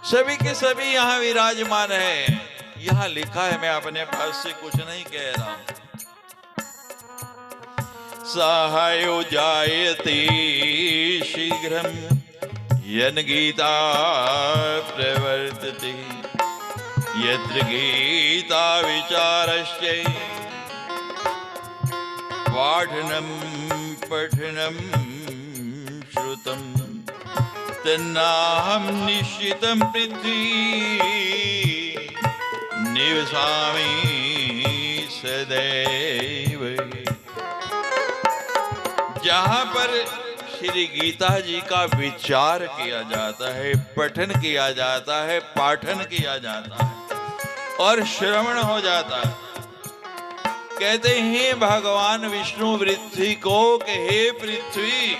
सभी के सभी यहाँ विराजमान है। यहाँ लिखा है, मैं अपने पास से कुछ नहीं कह रहा हूं। सहायो जायते शीघ्रम यन गीता प्रवर्तते यत्र गीता विचारश्च पाठनं पठनं श्रुतं तन्नाहं निश्चितं पृथ्वी निवसामि सदैव। जहाँ पर श्री गीता जी का विचार किया जाता है, पठन किया जाता है, पाठन किया जाता है और श्रवण हो जाता है, कहते हैं भगवान विष्णु पृथ्वी को कि हे पृथ्वी,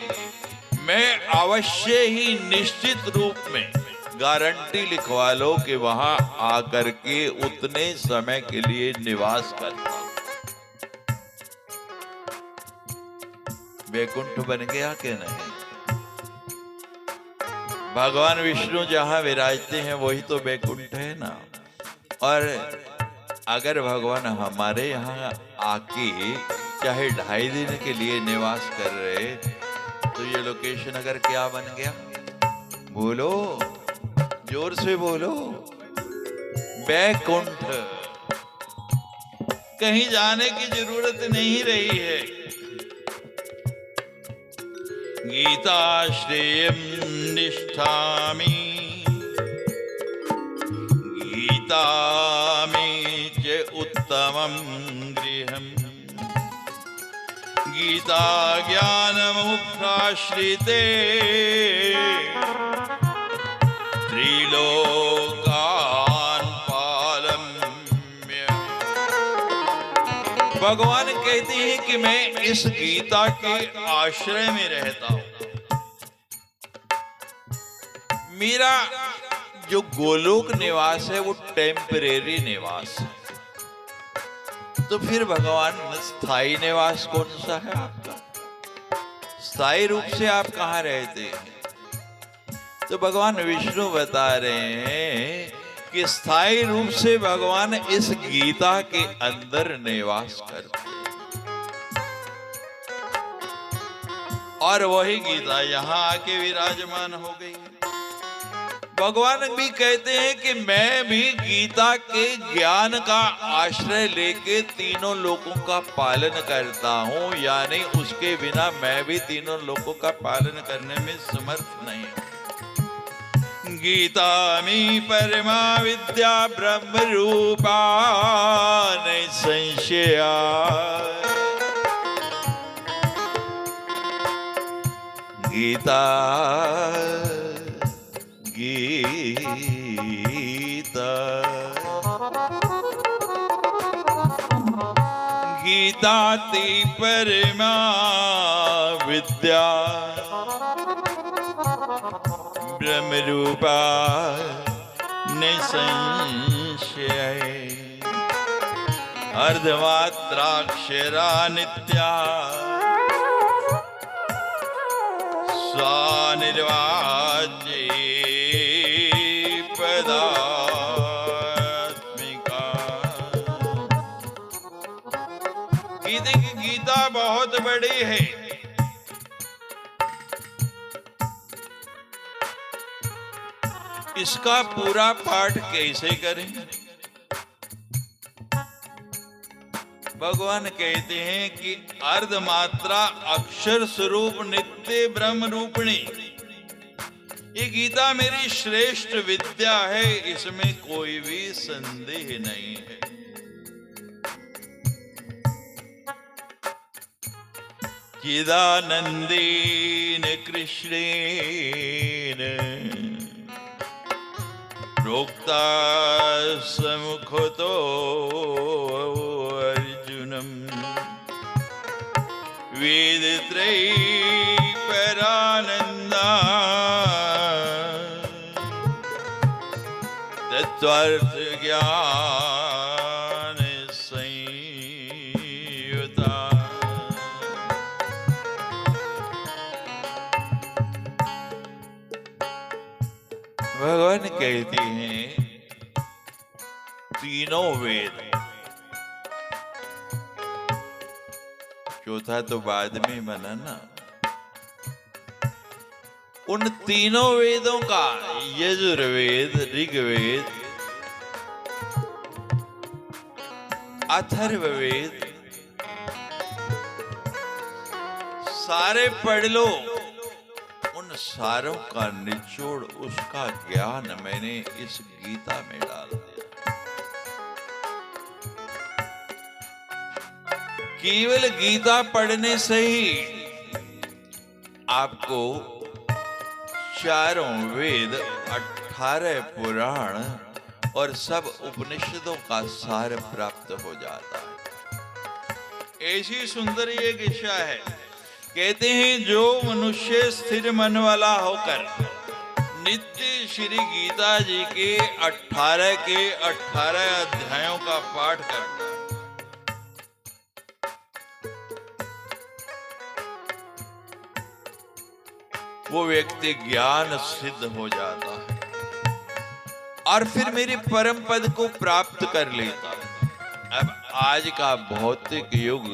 मैं अवश्य ही निश्चित रूप में गारंटी लिखवा लो कि वहां आकर के उतने समय के लिए निवास करता। वैकुंठ बन गया कि नहीं? भगवान विष्णु जहां विराजते हैं वही तो वैकुंठ है ना। और अगर भगवान हमारे यहाँ आके चाहे 2.5 दिन के लिए निवास कर रहे, तो ये लोकेशन अगर क्या बन गया? बोलो, जोर से बोलो, वैकुंठ। कहीं जाने की जरूरत नहीं रही है। गीता श्रेयं निष्ठामि गीता में च उत्तमं गृहम् गीता ज्ञानमुपाश्रिते त्रिलोकान् पालम्य। भगवान कहते हैं कि मैं इस गीता के आश्रय में रहता हूं। मेरा जो गोलोक निवास है वो टेम्परेरी निवास है। तो फिर भगवान स्थायी निवास कौन सा है आपका? स्थायी रूप से आप कहाँ रहते हैं? तो भगवान विष्णु बता रहे हैं कि स्थायी रूप से भगवान इस गीता के अंदर निवास करते हैं। और वही गीता यहां आके विराजमान हो गई। भगवान भी कहते हैं कि मैं भी गीता के ज्ञान का आश्रय लेके तीनों लोकों का पालन करता हूं, यानी उसके बिना मैं भी तीनों लोकों का पालन करने में समर्थ नहीं हूं। गीता में परमा विद्या ब्रह्म रूपा नहीं संशया। गीता गीता गीता ती परमा विद्या ब्रह्म रूपा निसंशय। अर्धमात्राक्षरा नित्या स्वानिर्वाच्ये पदात्मिका। गीता बहुत बड़ी है। इसका पूरा पाठ कैसे करें? भगवान कहते हैं कि अर्धमात्रा अक्षर स्वरूप नित्य ब्रह्म रूपिणी, ये गीता मेरी श्रेष्ठ विद्या है, इसमें कोई भी संदेह नहीं है। चिदानंदेन कृष्णेन प्रोक्ता समुखतो अर्जुनम वेदत्रयी परानंदा तत्त्वार्थ ज्ञान संयुता। भगवान कहते हैं तीनों वेद, चौथा तो बाद में बना ना, उन तीनों वेदों का यजुर्वेद, ऋग्वेद, अथर्ववेद सारे पढ़ लो। उन सारों का निचोड़, उसका ज्ञान मैंने इस गीता में डाल दिया। केवल गीता पढ़ने से ही आपको चारों वेद, 18 पुराण और सब उपनिषदों का सार प्राप्त हो जाता है। ऐसी सुंदर ये गिशा है। कहते हैं जो मनुष्य स्थिर मन वाला होकर नित्य श्री गीता जी के 18 के 18 अध्यायों का पाठ करता है, वो व्यक्ति ज्ञान सिद्ध हो जाता है और फिर मेरे परम पद को प्राप्त कर लेता है। अब आज का भौतिक युग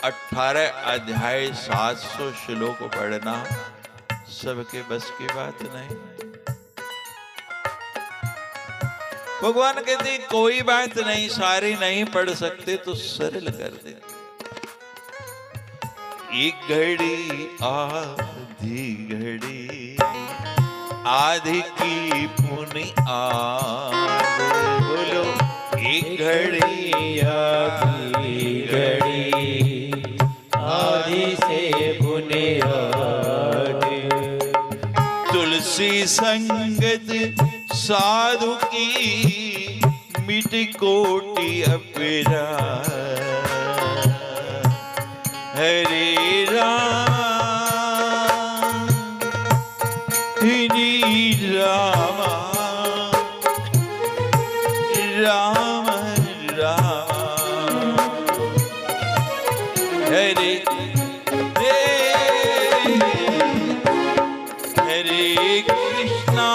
18 अध्याय 700 श्लोक पढ़ना सबके बस की बात नहीं। भगवान कहते कोई बात नहीं, सारी नहीं पढ़ सकते तो सरल कर दे। एक घड़ी आधी घड़ी, आधी की पुनि आध। बोलो एक घड़ी आधी घड़ी, आदि से बुनियाद। तुलसी संगत साधु की मिट कोटि अपरा। हरे राम हरे राम राम राम हरे हरे कृष्णा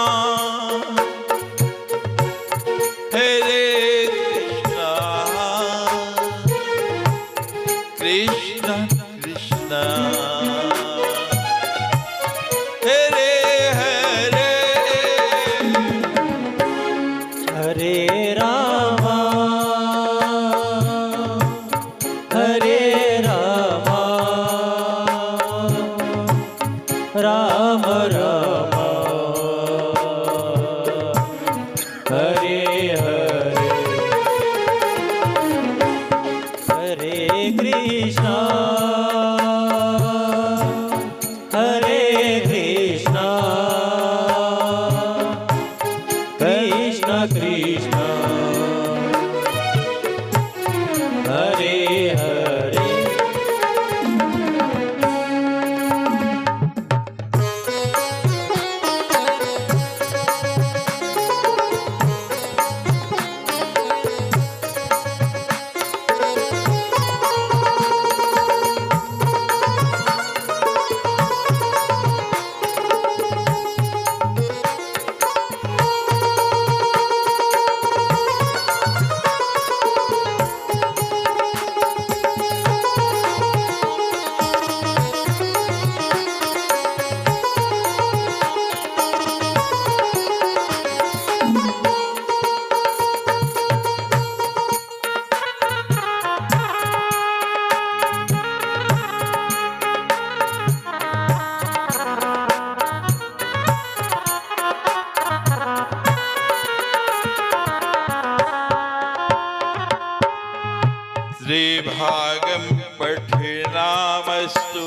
त्रिभागं पठिनामस्तु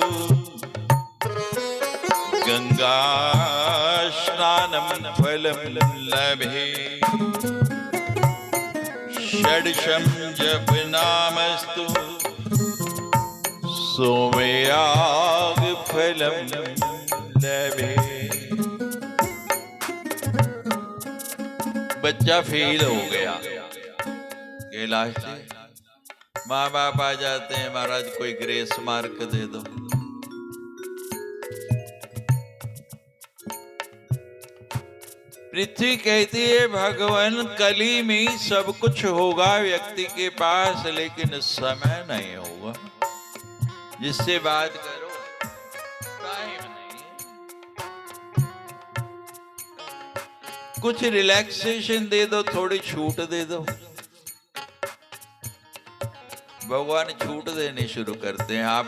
गंगा स्नानं फलं लभे षड्शं जपनामस्तु सोमयाग फलं लभे। बच्चा फेल हो गया। कैलाश जी, माँ बाप आ जाते हैं, महाराज कोई ग्रेस मार्क दे दो। पृथ्वी कहती है भगवान कली में सब कुछ होगा व्यक्ति के पास, लेकिन समय नहीं होगा। जिससे बात करो टाइम नहीं। कुछ रिलैक्सेशन दे दो, थोड़ी छूट दे दो। भगवान छूट देनी शुरू करते हैं। आप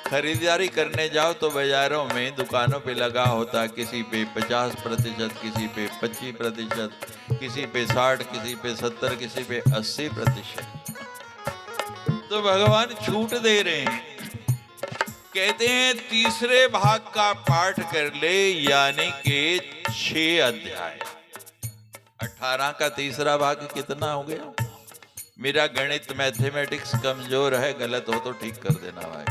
खरीदारी करने जाओ तो बाजारों में दुकानों पे लगा होता, किसी पे 50%, किसी पे 25%, किसी पे 60%, किसी पे 70%, किसी पे 80%। तो भगवान छूट दे रहे हैं। कहते हैं तीसरे भाग का पाठ कर ले, यानी कि 6 अध्याय। 18 का तीसरा भाग कितना हो गया? मेरा गणित मैथमेटिक्स कमजोर है, गलत हो तो ठीक कर देना भाई।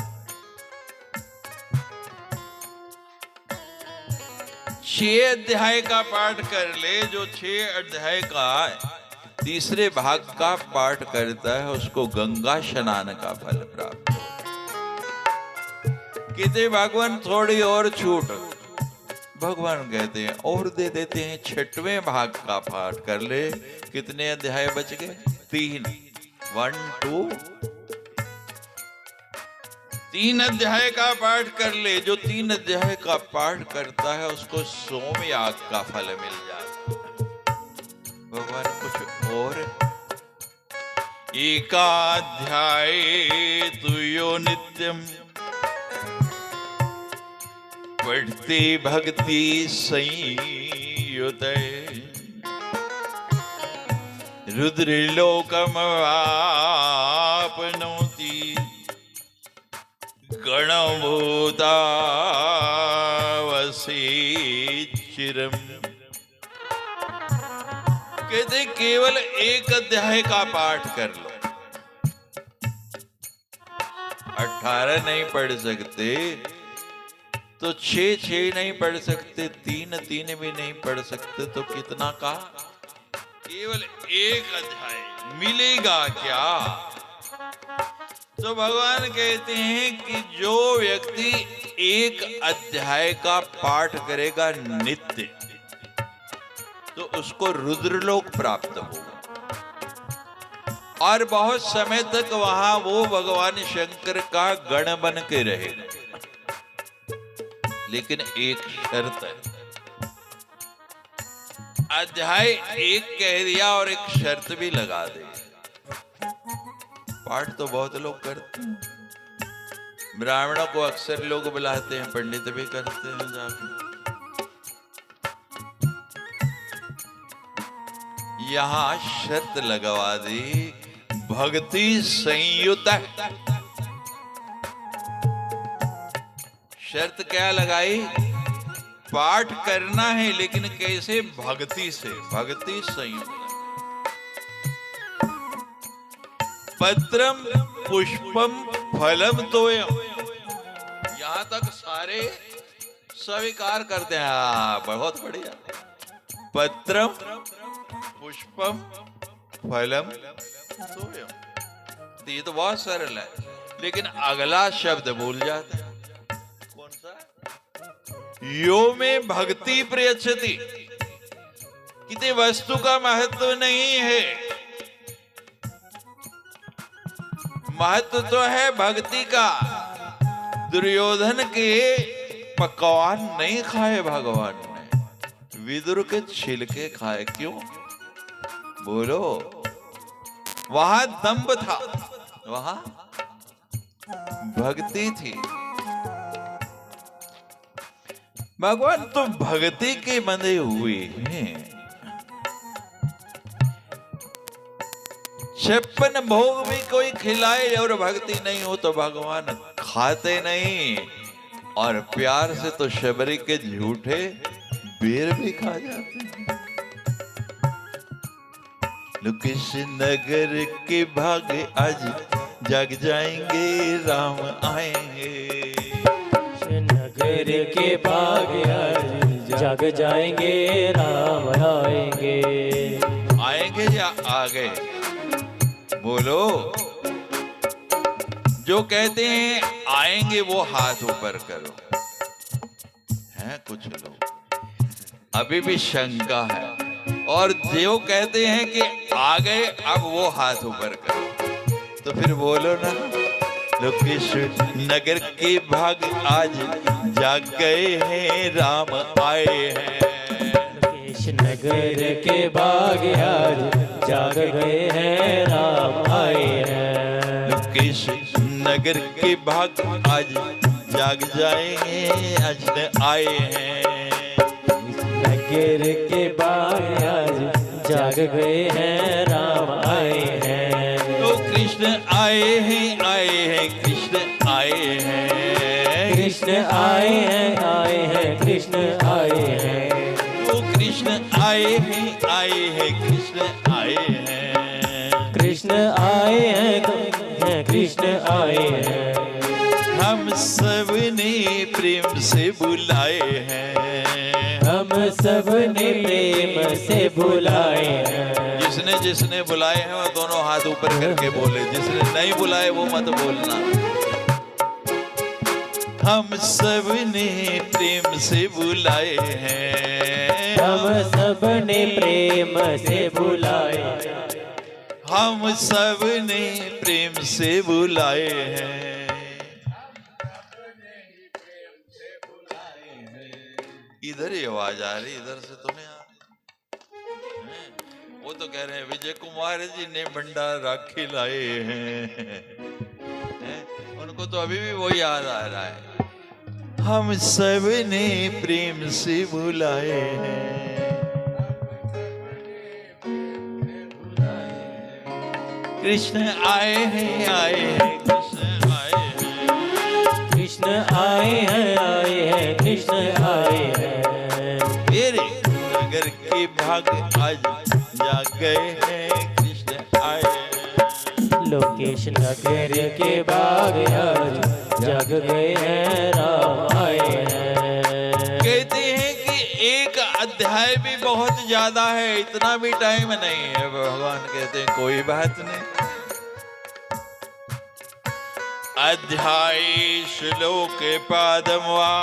6 अध्याय का पाठ कर ले। जो 6 अध्याय का तीसरे भाग का पाठ करता है उसको गंगा स्नान का फल प्राप्त हो। कहते भगवान थोड़ी और छूट। भगवान कहते हैं और दे देते हैं। 6वें भाग का पाठ कर ले। कितने अध्याय बच गए? 3 3 अध्याय का पाठ कर ले। जो 3 अध्याय का पाठ करता है उसको सोमयाग का फल मिल जाता है। भगवान कुछ और। एकाध्याय तुयो नित्यम पढ़ते भक्ति संयुत रुद्रलोकमवाप्नोति गणभूतावसेचिरम्। कहते केवल 1 अध्याय का पाठ कर लो। 18 नहीं पढ़ सकते तो 6 नहीं पढ़ सकते, 3 भी नहीं पढ़ सकते, तो कितना का? केवल 1 अध्याय मिलेगा क्या? तो भगवान कहते हैं कि जो व्यक्ति 1 अध्याय का पाठ करेगा नित्य, तो उसको रुद्रलोक प्राप्त होगा और बहुत समय तक वहां वो भगवान शंकर का गण बन के रहेगा। लेकिन एक शर्त है। अध्याय 1 कह दिया और एक शर्त भी लगा दे। पाठ तो बहुत लोग करते हैं, ब्राह्मणों को अक्सर लोग बुलाते हैं, पंडित भी करते हैं जाके। यहां शर्त लगवा दी, भक्ति संयुत। शर्त क्या लगाई? पाठ करना है, लेकिन कैसे? भक्ति से, भक्ति संयुक्त। पत्रम पुष्पम फलम तोयम। यहां तक सारे स्वीकार करते हैं। बहुत बढ़िया। पत्रम पुष्पम फलम तोयम, ये तो बहुत सरल है, लेकिन अगला शब्द भूल जाते हैं। कौन सा? यो में भक्ति प्रयच्छति। किसी वस्तु का महत्व नहीं है, महत्व तो है भक्ति का। दुर्योधन के पकवान नहीं खाए भगवान ने, विदुर के छिलके खाए। क्यों? बोलो। वहां दंभ था, वहां भक्ति थी। भगवान तो भक्ति के बंधे हुए हैं। 56 भोग भी कोई खिलाए और भक्ति नहीं हो तो भगवान खाते नहीं। और प्यार से तो शबरी के झूठे बेर भी खा जाते हैं। किस नगर के भाग आज जग जाएंगे, राम आएंगे। नगर के भाग आज जग जाएंगे, राम आएंगे। आएंगे या आ गए? बोलो। जो कहते हैं आएंगे वो हाथ ऊपर करो। हैं कुछ लोग अभी भी शंका है। और जो कहते हैं कि आ गए अब वो हाथ ऊपर करो। तो फिर बोलो ना, लोकेश नगर के भाग आज जाग गए हैं, राम आए हैं। लोकेश नगर के भाग आज जाग गए हैं, राम आए हैं। लोकेश नगर के भाग आज जाग जाएंगे, आज आए हैं। नगर के भाग आज जाग गए हैं, राम आए हैं। तो कृष्ण आए हैं, आए हैं, कृष्ण आए हैं। कृष्ण आए हैं, कृष्ण आए हैं। तो कृष्ण आए हैं, आए हैं, कृष्ण आए हैं। कृष्ण आए हैं, कृष्ण आए हैं। हम सब ने प्रेम से बुलाए हैं। हम सब ने प्रेम से बुलाए हैं। जिसने जिसने बुलाए हैं वो दोनों हाथ ऊपर करके बोले। जिसने नहीं बुलाए वो मत बोलना। हम सब ने प्रेम से बुलाए हैं। हम सब ने प्रेम से बुलाए। हम सब ने प्रेम से बुलाए हैं। इधर ही आवाज आ रही, इधर से तो नहीं आ रही। वो तो कह रहे हैं विजय कुमार जी ने भंडारा खिलाए हैं। उनको तो अभी भी वो याद आ रहा है। हम सब ने प्रेम से बुलाए हैं। कृष्ण आए हैं, आए हैं, कृष्ण आए हैं। कृष्ण आए हैं, कृष्ण आए हैं। मेरे नगर के भाग आज जाग गए हैं, कृष्ण आए हैं। लोकेश नगर के भाग आज जाग गए हैं, राम आए हैं। कहते हैं कि एक अध्याय भी बहुत ज्यादा है, इतना भी टाइम नहीं है। भगवान कहते हैं कोई बात नहीं। अध्याय श्लोक पादम वा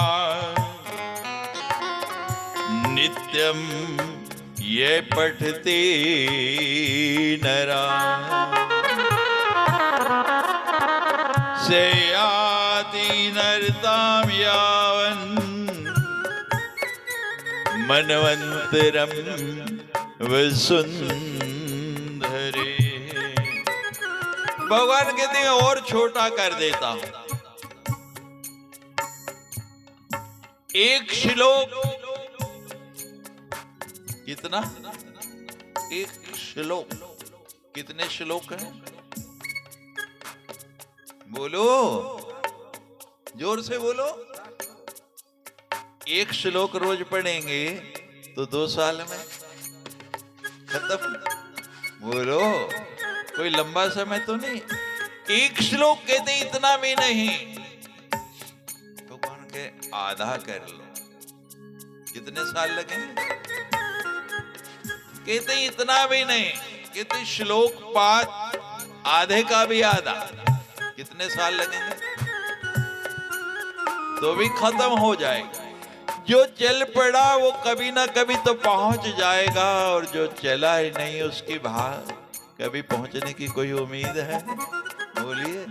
नित्यम ये पठते नरा से याति नरताम यावन मनवंतरम वसुंधरे। भगवान कहते हैं और छोटा कर देता हूं। एक श्लोक कितना? एक श्लोक कितने श्लोक हैं? बोलो, जोर से बोलो। एक श्लोक रोज पढ़ेंगे तो 2 साल में खत्म। बोलो, कोई लंबा समय तो नहीं। एक श्लोक कहते इतना भी नहीं। भगवान के आधा कर लो, कितने साल लगेंगे? कहते इतना भी नहीं। कहते श्लोक 5 आधे का भी आधा, कितने साल लगेंगे? तो भी खत्म हो जाएगा। जो चल पड़ा वो कभी ना कभी तो पहुंच जाएगा, और जो चला ही नहीं उसकी भाग कभी पहुंचने की कोई उम्मीद है? बोलिए।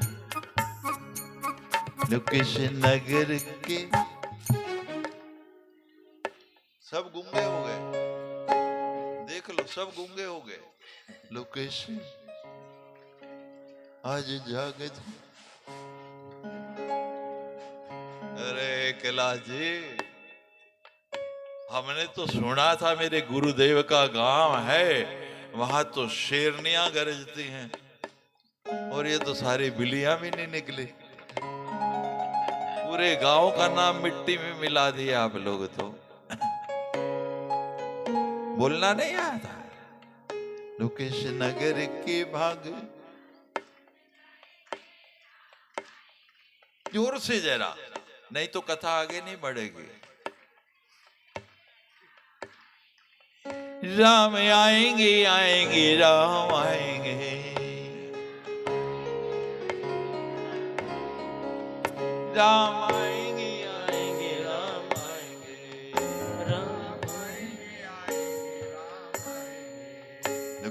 लोकेश नगर के सब गूंगे हो गए, देख लो, सब गूंगे हो गए। लोकेश आज जागत। अरे कैलाश जी, हमने तो सुना था मेरे गुरुदेव का गांव है, वहां तो शेरनियां गरजती हैं और ये तो सारी बिल्लियां भी नहीं निकली। पूरे गांव का नाम मिट्टी में मिला दिया आप लोग तो। बोलना नहीं आता। लोकेश नगर के भाग, जोर से जरा, नहीं तो कथा आगे नहीं बढ़ेगी। राम आएंगे आएंगे राम आएंगे, राम आएंगे आएंगे राम आएंगे, राम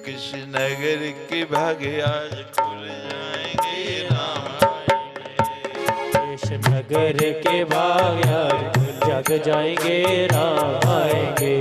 किसी नगर के भागे आज खुल जाएंगे राम कृष्ण नगर के भाग जग जाएंगे राम आएंगे।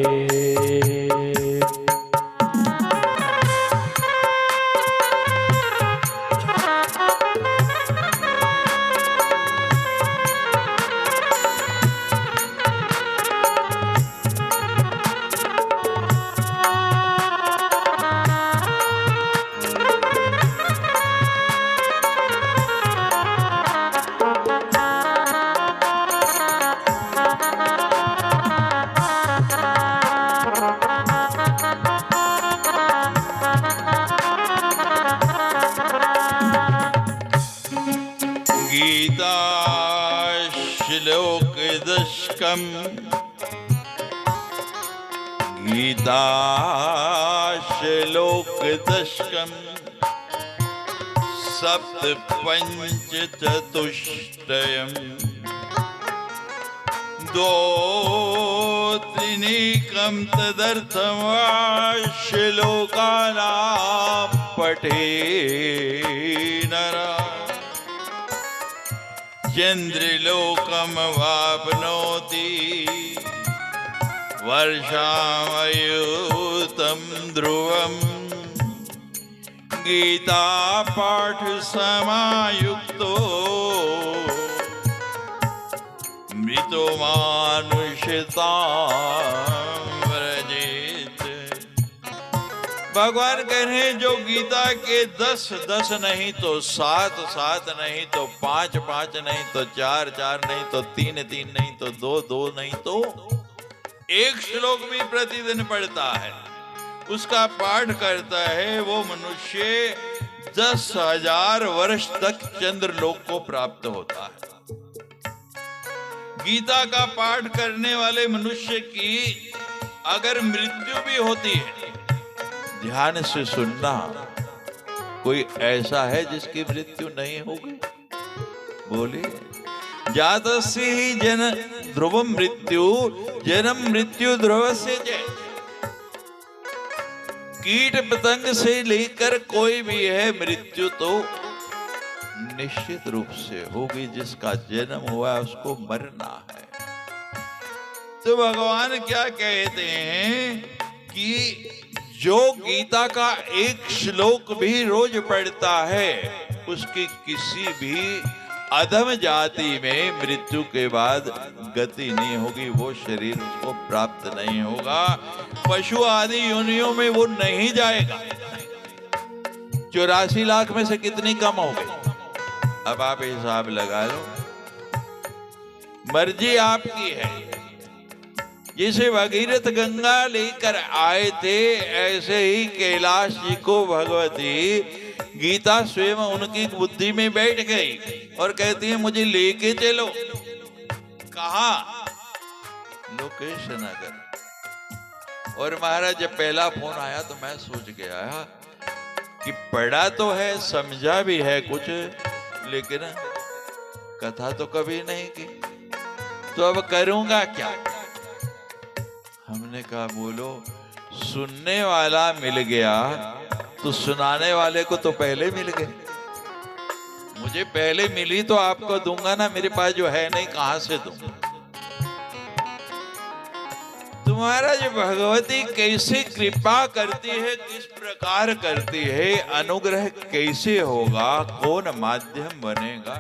गीता श्लोक दशकम, गीता श्लोक दशकम, सप्त पंच चतुष्टयम्, दो त्रिनेकं तदर्थं श्लोकानां पठे नरः चंद्रलोकम वाप्नोति वर्षामयुतं ध्रुवम्। गीता पाठ समायुक्तो मृतो मानुषतां व्रजेत। भगवान कह रहे हैं जो गीता के 10 नहीं तो 7 नहीं तो 5 नहीं तो 4 नहीं तो 3 नहीं तो 2 नहीं तो 1 श्लोक भी प्रतिदिन पढ़ता है, उसका पाठ करता है, वो मनुष्य 10,000 वर्ष तक चंद्रलोक को प्राप्त होता है। गीता का पाठ करने वाले मनुष्य की अगर मृत्यु भी होती है, ध्यान से सुनना, कोई ऐसा है जिसकी मृत्यु नहीं होगी? बोलिए। जातस्य ही जन ध्रुवम मृत्यु, जन्म मृत्यु ध्रुवस्य जय। कीट पतंग से लेकर कोई भी है, मृत्यु तो निश्चित रूप से होगी। जिसका जन्म हुआ उसको मरना है। तो भगवान क्या कहते हैं कि जो गीता का 1 श्लोक भी रोज पढ़ता है, उसकी किसी भी अधम जाति में मृत्यु के बाद गति नहीं होगी, वो शरीर उसको प्राप्त नहीं होगा, पशु आदि योनियों में वो नहीं जाएगा। 84 लाख में से कितनी कम हो गई? अब आप हिसाब लगा लो, मर्जी आपकी है। जैसे भगीरथ गंगा लेकर आए थे, ऐसे ही कैलाश जी को भगवती गीता स्वयं उनकी बुद्धि में बैठ गई और कहती है मुझे लेके चलो। कहा? लोकेश नगर। और महाराज जब पहला फोन आया तो मैं सोच गया कि पढ़ा तो है, समझा भी है कुछ, लेकिन कथा तो कभी नहीं की, तो अब करूंगा क्या? हमने कहा बोलो, सुनने वाला मिल गया तो सुनाने वाले को तो पहले मिल गए। मुझे पहले मिली तो आपको दूंगा ना, मेरे पास जो है नहीं कहां से दूं? तुम्हारा जो भगवती कैसे कृपा करती है, किस प्रकार करती है, अनुग्रह कैसे होगा, कौन माध्यम बनेगा,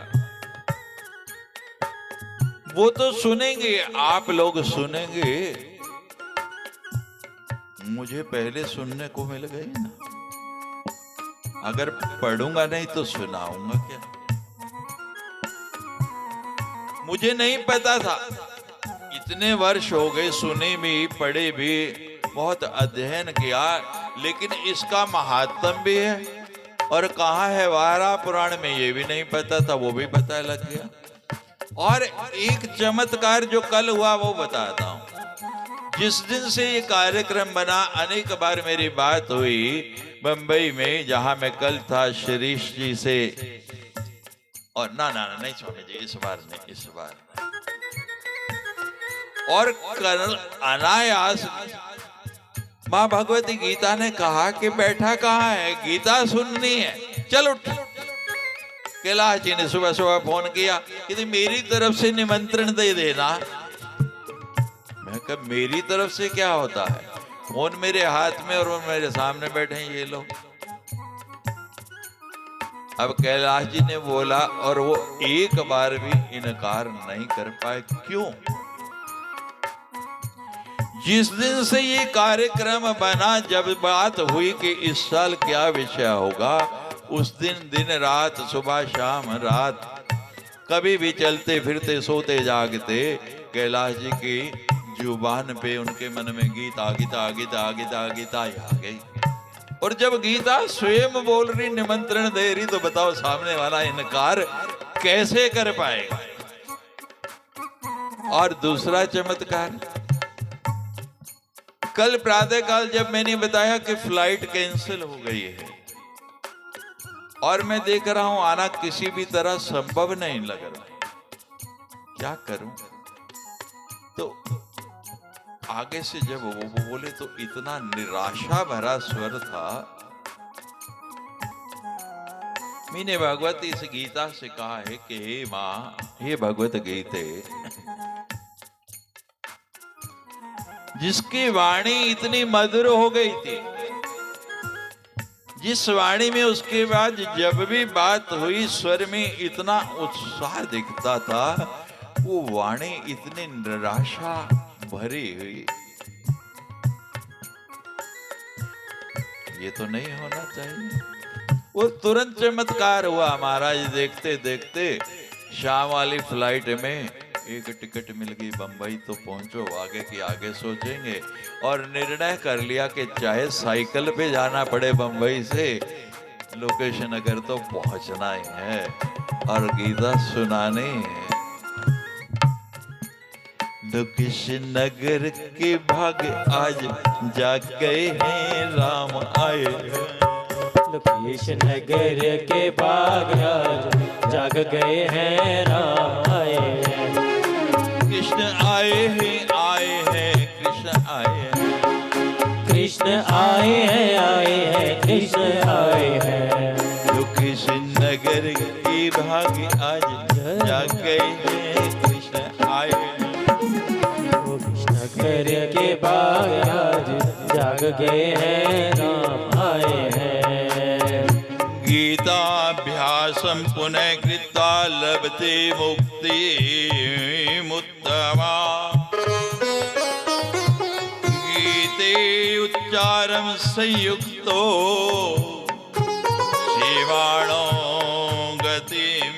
वो तो सुनेंगे, आप लोग सुनेंगे। मुझे पहले सुनने को मिल गई ना, अगर पढ़ूंगा नहीं तो सुनाऊंगा क्या? मुझे नहीं पता था, इतने वर्ष हो गए, सुने भी पढ़े भी, बहुत अध्ययन किया, लेकिन इसका महात्म भी है और कहाँ है वारा पुराण में ये भी नहीं पता था, वो भी पता लग गया। और एक चमत्कार जो कल हुआ वो बताता हूं। जिस दिन से ये कार्यक्रम बना, अनेक बार मेरी बात हुई बंबई में, जहां मैं कल था शिरीष जी से, और ना नहीं स्वामी जी, इस बार नहीं, इस बार नहीं। और कल अनायास माँ भगवती गीता ने कहा कि बैठा कहाँ है, गीता सुननी है, चल उठ। कैलाश जी ने सुबह सुबह फोन किया कि मेरी तरफ से निमंत्रण दे देना। मैं कहा मेरी तरफ से क्या होता है, फोन मेरे हाथ में और वो मेरे सामने बैठे हैं ये लोग। अब कैलाश जी ने बोला और वो एक बार भी इनकार नहीं कर पाए। क्यों? जिस दिन से ये कार्यक्रम बना, जब बात हुई कि इस साल क्या विषय होगा, उस दिन दिन रात, सुबह शाम रात, कभी भी चलते फिरते सोते जागते कैलाश जी की जुबान पे, उनके मन में गीता गीता गीता गीता गीता ही आ गई। और जब गीता स्वयं बोल रही, निमंत्रण दे रही, तो बताओ सामने वाला इनकार कैसे कर पाएगा? और दूसरा चमत्कार, कल प्रातः काल जब मैंने बताया कि फ्लाइट कैंसिल हो गई है और मैं देख रहा हूं आना किसी भी तरह संभव नहीं लग रहा, क्या करूं? तो आगे से जब वो बोले तो इतना निराशा भरा स्वर था। मैंने भगवती इस गीता से कहा है कि हे माँ, हे भगवत गीते, जिसकी वाणी इतनी मधुर हो गई थी, जिस वाणी में उसके बाद जब भी बात हुई स्वर में इतना उत्साह दिखता था, वो वाणी इतनी निराशा भरी हुई, ये तो नहीं होना चाहिए। वो तुरंत चमत्कार हुआ महाराज, देखते देखते शाम वाली फ्लाइट में एक टिकट मिल गई बंबई। तो पहुंचो, आगे की आगे सोचेंगे। और निर्णय कर लिया कि चाहे साइकिल पे जाना पड़े बंबई से, लोकेशन अगर तो पहुंचना ही है और गीता सुनानी है। लोकेश नगर के भाग आज जाग गए हैं, राम आए हैं। लोकेश नगर के भाग आज जाग गए हैं, राम आए हैं। कृष्ण आए हैं, आए हैं, कृष्ण आए हैं, कृष्ण आए हैं, कृष्ण आए हैं। लोकेश नगर के भाग आज जाग गए हैं, कृष्ण आए हैं। नगर के बाग आज जाग गए हैं, राम आए हैं। गीताभ्यासं पुनः कृत्वा लभते मुक्ति मुत्तमा। गीते उच्चारं संयुक्तो सेवाणो गतिं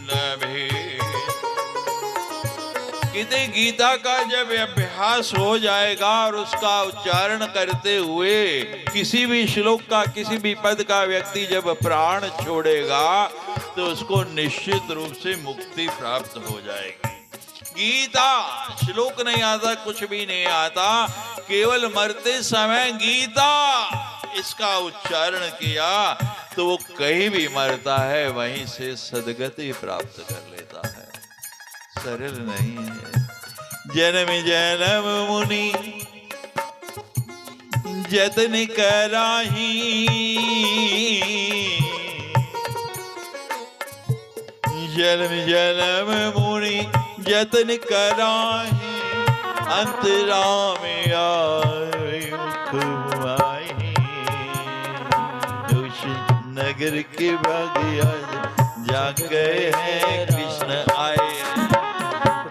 लभे। कहते गीता का जब अभ्यास हो जाएगा और उसका उच्चारण करते हुए किसी भी श्लोक का, किसी भी पद का व्यक्ति जब प्राण छोड़ेगा तो उसको निश्चित रूप से मुक्ति प्राप्त हो जाएगी। गीता श्लोक नहीं आता, कुछ भी नहीं आता, केवल मरते समय गीता इसका उच्चारण किया तो वो कहीं भी मरता है, वहीं से सद्गति प्राप्त कर लेता है। सरल नहीं है। जन्म जन्म मुनि जतन कराही, जन्म जन्म मुनि जतन कराही, अंतरा में आए नगर के भाग्य जाग गए हैं, कृष्ण आए हैं।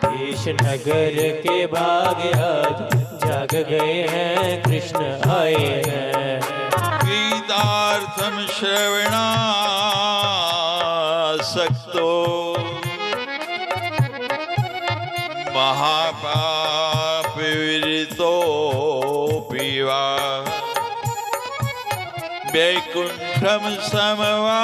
कृष्ण नगर के भाग आज जाग गए हैं, कृष्ण आए हैं। गीतार्थम श्रवणासक्तो महापाप विरतो पीवा वैकुंठम समवापिनोति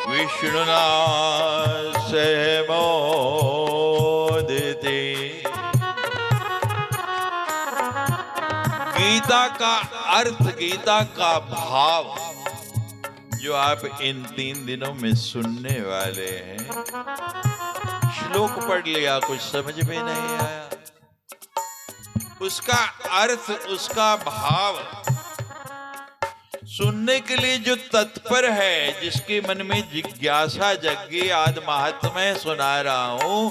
विष्णुना सह मोदिते। गीता का अर्थ, गीता का भाव जो आप इन 3 दिनों में सुनने वाले हैं, श्लोक पढ़ लिया, कुछ समझ में नहीं आया, उसका अर्थ, उसका भाव सुनने के लिए जो तत्पर है, जिसके मन में जिज्ञासा जगी, आज महात्म्य सुना रहा हूं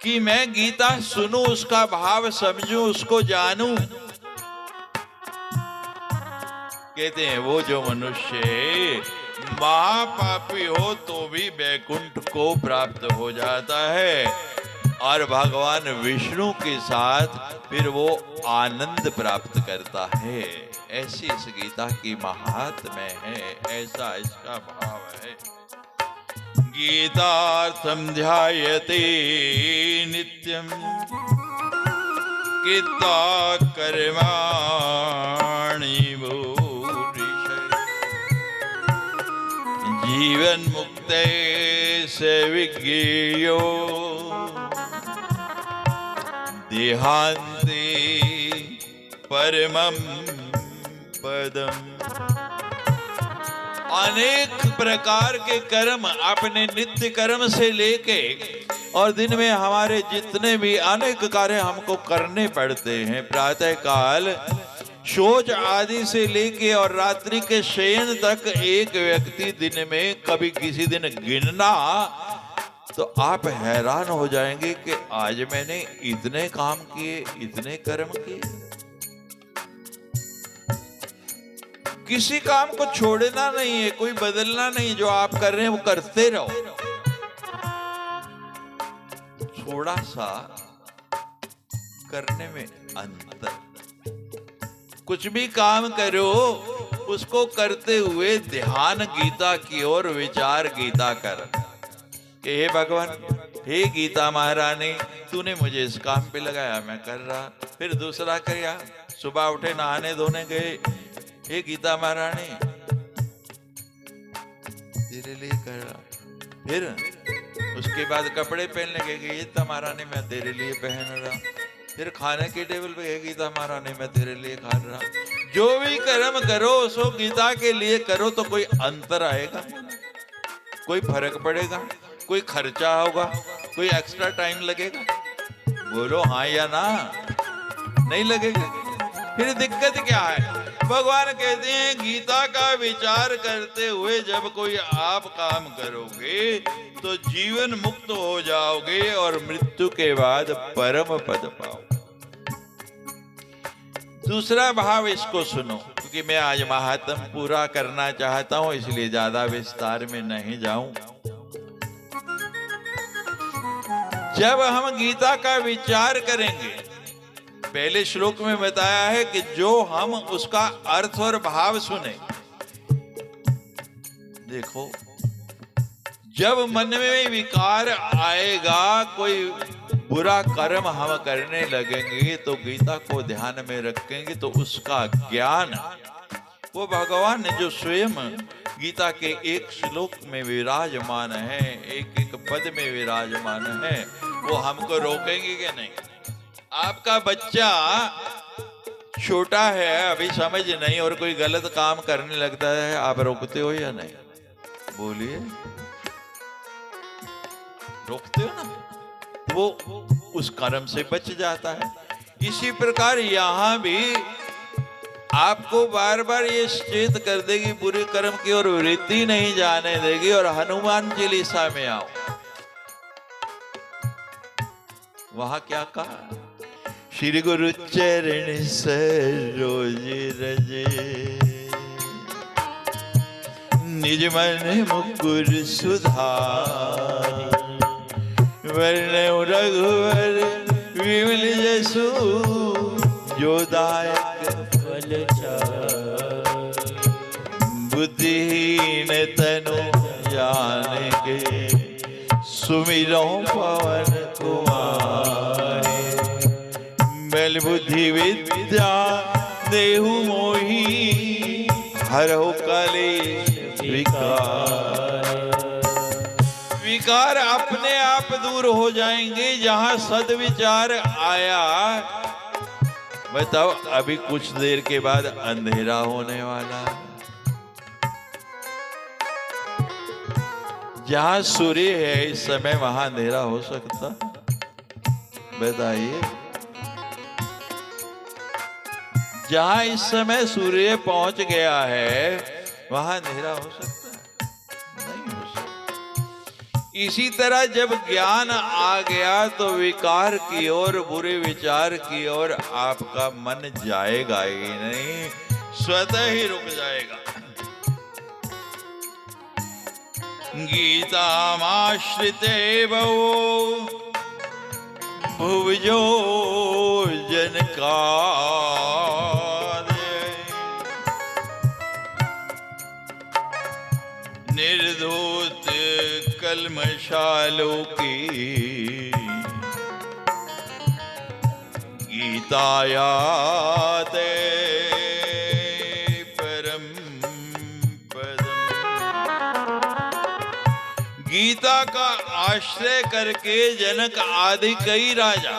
कि मैं गीता सुनूं, उसका भाव समझूं, उसको जानूं। कहते हैं वो जो मनुष्य महापापी हो तो भी वैकुंठ को प्राप्त हो जाता है और भगवान विष्णु के साथ फिर वो आनंद प्राप्त करता है। ऐसी इस गीता की महात्म्य है, ऐसा इसका भाव है। गीतार्थम ध्यायते नित्यम गीता कर्माणि जीवन मुक्ते से विज्ञेयो देहांते परमं पदम। अनेक प्रकार के कर्म अपने नित्य कर्म से लेके और दिन में हमारे जितने भी अनेक कार्य हमको करने पड़ते हैं, प्रातः काल शौच आदि से लेके और रात्रि के शयन तक एक व्यक्ति दिन में कभी किसी दिन गिनना तो आप हैरान हो जाएंगे कि आज मैंने इतने काम किए, इतने कर्म किए। किसी काम को छोड़ना नहीं है, कोई बदलना नहीं, जो आप कर रहे हैं वो करते रहो। थोड़ा सा करने में अंतर, कुछ भी काम करो उसको करते हुए ध्यान गीता की ओर, विचार गीता कर कि हे भगवान, हे गीता महारानी, तूने मुझे इस काम पे लगाया, मैं कर रहा। फिर दूसरा किया, सुबह उठे नहाने धोने गए, हे गीता महारानी तेरे लिए कर रहा। फिर उसके बाद कपड़े पहनने के गए, गीता महारानी मैं तेरे लिए पहन रहा। फिर खाने के टेबल पे गीता महारानी मैं तेरे लिए खा रहा। जो भी कर्म करो उसको गीता के लिए करो तो कोई अंतर आएगा, कोई फर्क पड़ेगा, कोई खर्चा होगा, कोई एक्स्ट्रा टाइम लगेगा। बोलो हाँ या ना, नहीं लगेगा। फिर दिक्कत क्या है? भगवान कहते हैं गीता का विचार करते हुए जब कोई आप काम करोगे तो जीवन मुक्त हो जाओगे और मृत्यु के बाद परम पद पाओ। दूसरा भाव इसको सुनो, क्योंकि मैं आज महात्म पूरा करना चाहता हूं, इसलिए ज्यादा विस्तार में नहीं जाऊं। जब हम गीता का विचार करेंगे, पहले श्लोक में बताया है कि जो हम उसका अर्थ और भाव सुने। देखो, जब मन में विकार आएगा, कोई बुरा कर्म हम करने लगेंगे तो गीता को ध्यान में रखेंगे तो उसका ज्ञान वो भगवान ने जो स्वयं गीता के एक श्लोक में विराजमान है, एक एक पद में विराजमान है, वो हमको रोकेंगे कि नहीं? आपका बच्चा छोटा है, अभी समझ नहीं, और कोई गलत काम करने लगता है, आप रोकते हो या नहीं? बोलिए, रोकते हो ना? वो उस कर्म से बच जाता है। इसी प्रकार यहां भी आपको बार बार ये चेत कर देगी, बुरे कर्म की ओर वृत्ति नहीं जाने देगी। और हनुमान चालीसा में आओ, वहां क्या कहा? श्री गुरु चरण सरोज रजे निज मन मुकुर सुधारि वर्णौ रघुवर विमल जसु जो दायक फल चारि बुद्धिहीन तनु जानिके सुमिरो पवन कुमार बल बुद्धि विद्या देहु मोहि हरहु कलेश विकार विकार अपने आप दूर हो जाएंगे जहां सद्विचार आया। बताओ अभी कुछ देर के बाद अंधेरा होने वाला है। जहां सूर्य है इस समय वहां अंधेरा हो सकता? बताइए। जहां इस समय सूर्य पहुंच गया है वहां अंधेरा हो सकता है? नहीं हो सकता। इसी तरह जब ज्ञान आ गया तो विकार की ओर, बुरे विचार की ओर आपका मन जाएगा ही नहीं, स्वतः ही रुक जाएगा। गीतामाश्रिते भवो भुवजो जनकादय निर्धूत कल्मषालों की गीतायाते परम पदम। गीता का आश्रय करके जनक आदि कई राजा,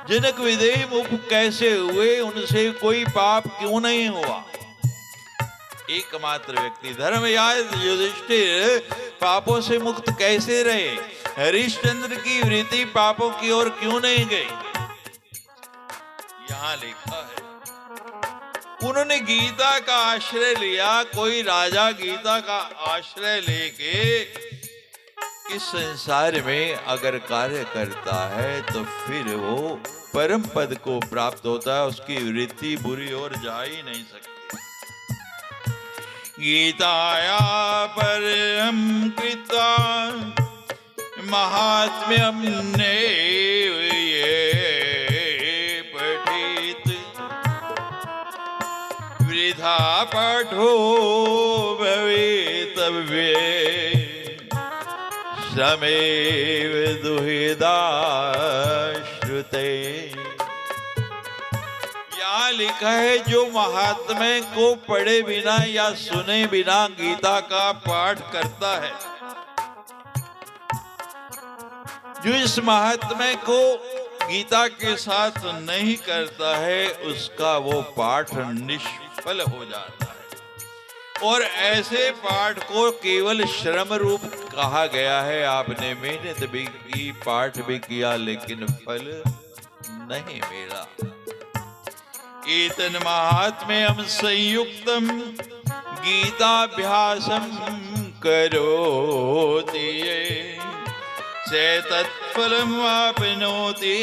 जनक विदेह मुख कैसे हुए, उनसे कोई पाप क्यों नहीं हुआ? एकमात्र व्यक्ति धर्मराज युधिष्ठिर पापों से मुक्त कैसे रहे? हरिश्चंद्र की वृत्ति पापों की ओर क्यों नहीं गई? यहां लिखा है उन्होंने गीता का आश्रय लिया। कोई राजा गीता का आश्रय लेके इस संसार में अगर कार्य करता है तो फिर वो परम पद को प्राप्त होता है, उसकी वृत्ति बुरी ओर जा ही नहीं सकती। गीताया परम कृता महात्म्यम ने पठित वृथा पठो भवितव्ये श्रमेव दुहिदा श्रुते। यहाँ लिखा है जो महात्म्य को पढ़े बिना या सुने बिना गीता का पाठ करता है, जो इस महात्म्य को गीता के साथ नहीं करता है उसका वो पाठ निष्फल हो जाता है। और ऐसे पाठ को केवल श्रम रूप कहा गया है। आपने मेहनत भी की, पाठ भी किया, लेकिन फल नहीं मिला। एतन महात्म्यम संयुक्तम गीताभ्यासम करोति से तत्फलम वाप्नोति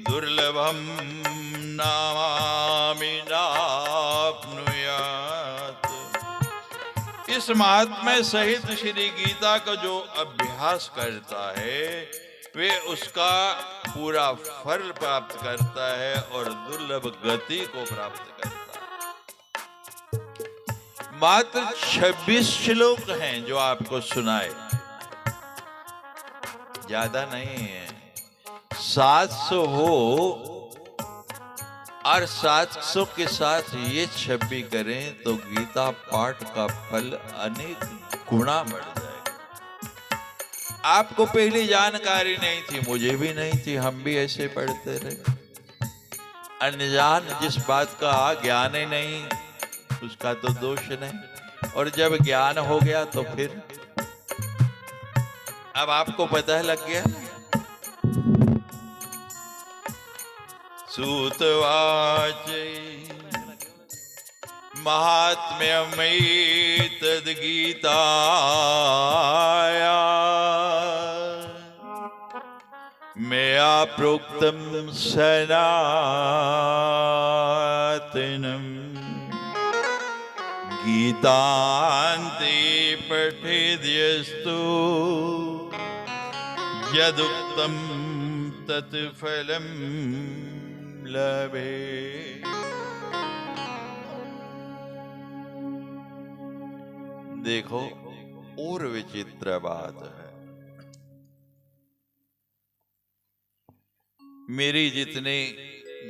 दुर्लभम नामामि नाप्नुयात्। इस महात्म्य सहित श्री गीता का जो अभ्यास करता है वे उसका पूरा फल प्राप्त करता है और दुर्लभ गति को प्राप्त करता है। मात्र 26 श्लोक हैं जो आपको सुनाए, ज्यादा नहीं है। 700 हो और 700 के साथ ये 26 करें तो गीता पाठ का फल अनेक गुना बढ़ जाएगा। आपको पहले जानकारी नहीं थी, मुझे भी नहीं थी, हम भी ऐसे पढ़ते रहे। अनजान जिस बात का ज्ञान ही नहीं उसका तो दोष नहीं, और जब ज्ञान हो गया तो फिर अब आपको पता लग गया। सूतवाच महात्म्यमेतद् गीताया मया प्रोक्तं सनातनं गीतान्ते पठेद्यस्तु यदुक्तं तत् फलं लभे। देखो और विचित्र बात है, मेरी जितनी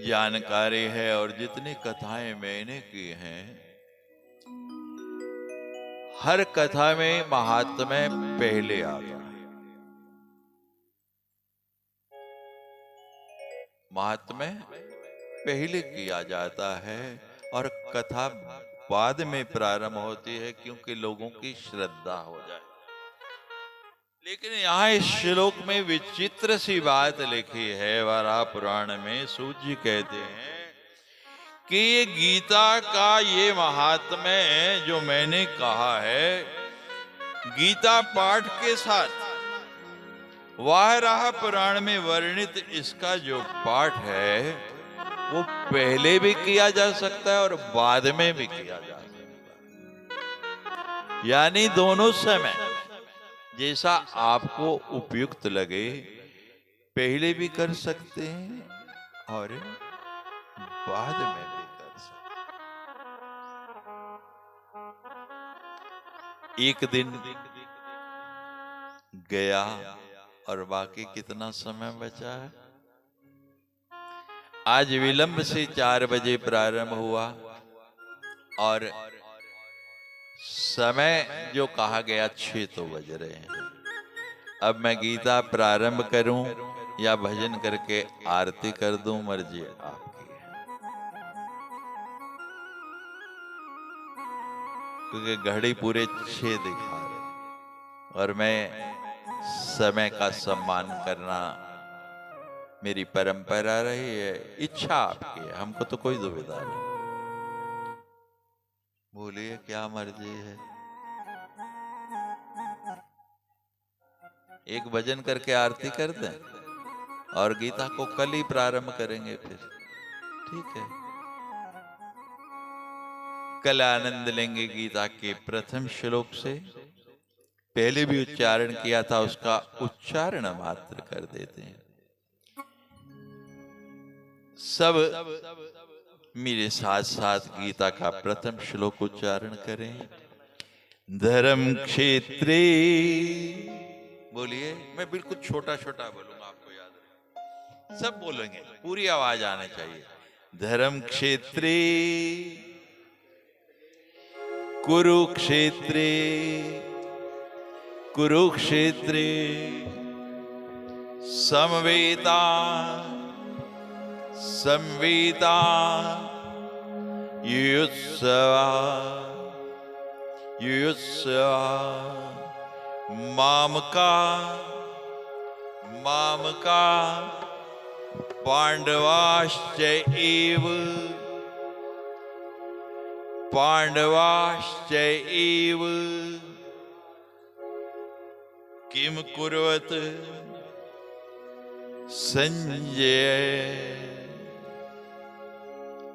जानकारी है और जितनी कथाएं मैंने की हैं, हर कथा में महात्म्य पहले आता है। महात्म्य पहले किया जाता है और कथा बाद में प्रारंभ होती है, क्योंकि लोगों की श्रद्धा हो जाए। लेकिन यहाँ इस श्लोक में विचित्र सी बात लिखी है वराह पुराण में। सूत जी कहते हैं कि ये गीता का ये महात्म्य जो मैंने कहा है, गीता पाठ के साथ वराह पुराण में वर्णित इसका जो पाठ है वो पहले भी किया जा सकता है और बाद में भी किया जा सकता है। यानी दोनों समय जैसा आपको उपयुक्त लगे पहले भी कर सकते हैं और बाद में भी कर सकते हैं। एक दिन गया और बाकी कितना समय बचा है। आज विलंब से 4 बजे प्रारंभ हुआ और समय जो कहा गया 6 तो बज रहे हैं। अब मैं गीता प्रारंभ करूं या भजन करके आरती कर दूं, मर्जी आपकी है। क्योंकि घड़ी पूरे 6 दिखा रहे और मैं समय का सम्मान करना मेरी परंपरा रही है। इच्छा आपकी है, हमको तो कोई दुविधा नहीं। बोलिए क्या मर्जी है। एक भजन करके आरती कर दें और गीता को कल ही प्रारंभ करेंगे फिर, ठीक है। कल आनंद लेंगे गीता के प्रथम श्लोक से। पहले भी उच्चारण किया था, उसका उच्चारण मात्र कर देते हैं। सब मेरे साथ साथ गीता का प्रथम श्लोक उच्चारण करें। धर्म क्षेत्रे, बोलिए। मैं बिल्कुल छोटा छोटा बोलूंगा, आपको याद रहे। सब बोलेंगे, पूरी आवाज आनी चाहिए। धर्म क्षेत्रे कुरुक्षेत्रे, कुरुक्षेत्रे समवेता संवेता युयुत्सवा युयुत्सवा मामका मामका पांडवाश्च एव पांडवाश्च एव किम कुर्वत संजय।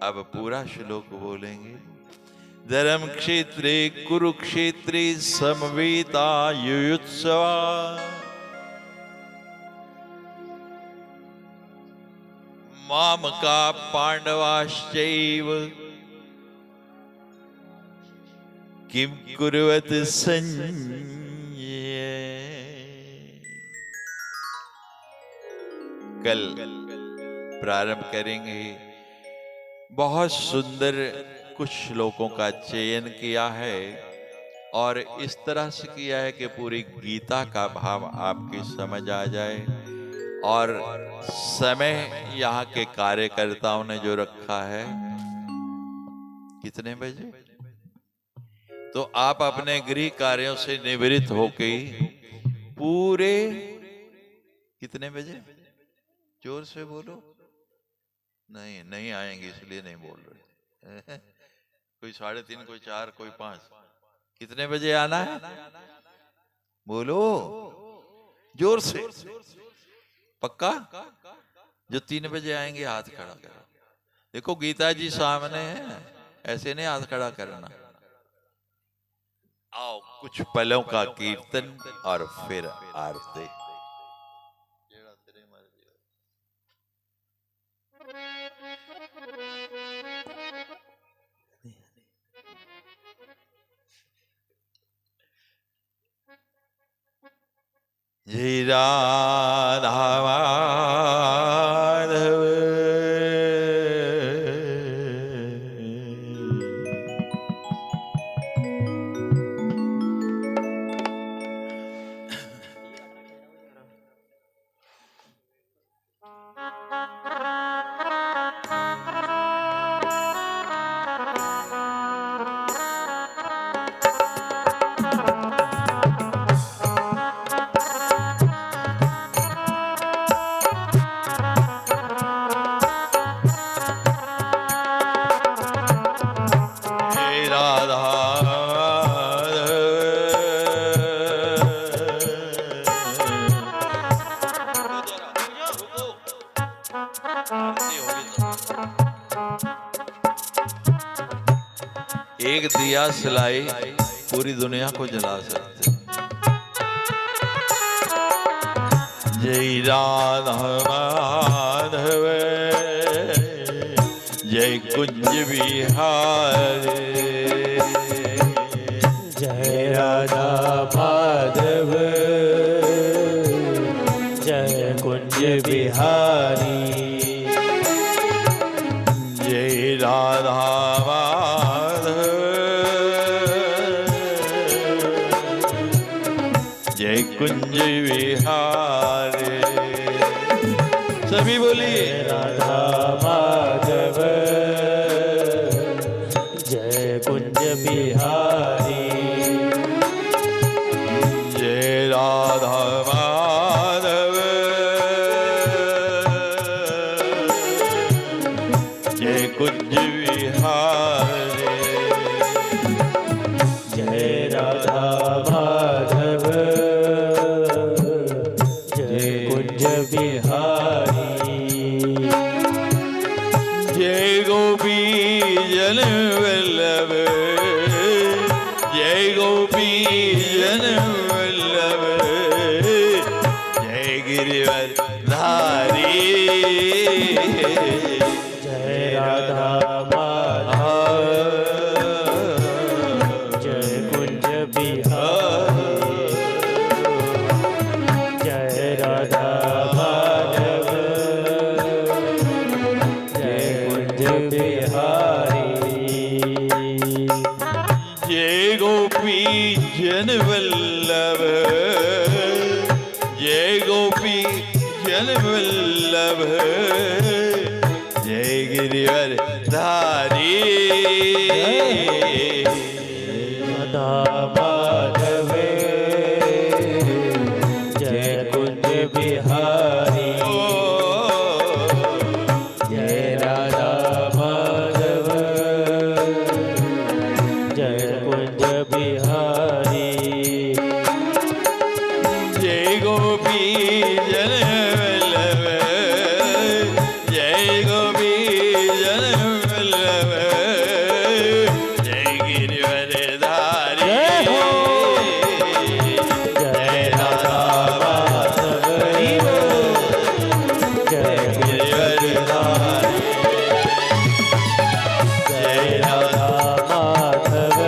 अब पूरा श्लोक बोलेंगे। धर्म क्षेत्रे कुरुक्षेत्रे समवेता युयुत्सवा मामका पांडवाश्चैव किम कुर्वत संजय। कल प्रारंभ करेंगे। बहुत सुंदर कुछ श्लोकों का चयन किया है और इस तरह से किया है कि पूरी गीता का भाव आपकी समझ आ जाए। और समय यहाँ के कार्यकर्ताओं ने जो रखा है कितने बजे, तो आप अपने गृह कार्यों से निवृत्त होके पूरे कितने बजे, जोर से बोलो। नहीं आएंगे इसलिए नहीं बोल रहे। कोई 3:30, कोई 4, कोई 5। कितने बजे आना है बोलो जोर से। पक्का? जो 3 बजे आएंगे हाथ खड़ा करो। देखो गीता जी सामने है, ऐसे नहीं हाथ खड़ा करना। आओ कुछ पलों का कीर्तन और फिर आरती। जय राधा माधव। जय राधा एक दिया सिलाई पूरी दुनिया को जला सकते। जय राधा माधव जय कुंज बिहारी। जय राधा माधव जय कुंज बिहारी। जय राधा माधव जय कुंज बिहारी। सभी बोलिए राधा माधव जय कुंज बिहारी। जय राधा माधव जय कुंज बिहारी। जय राधा माधव जय कुंज बिहारी। जय गोपी जन वल्लभ जय गोपी जन वल्लभ जय गिरिवर धारी। जय राधा माधव जय कुंज बिहारी। जय राधा माधव जय कुंज बिहारी। जय गोपी जन वल्लभ जय गोपी जन वल्लभ जय गिरिवर धारी। राधा माधव जय कुंज बिहारी। जय राधा माधव जय कुंज बिहारी। जय गोपी जन वल्लभ जय गोपी जन वल्लभ जय गिरिवर धारी। जय राधा माधव जय गिरिवर धारी। जय राधा माधव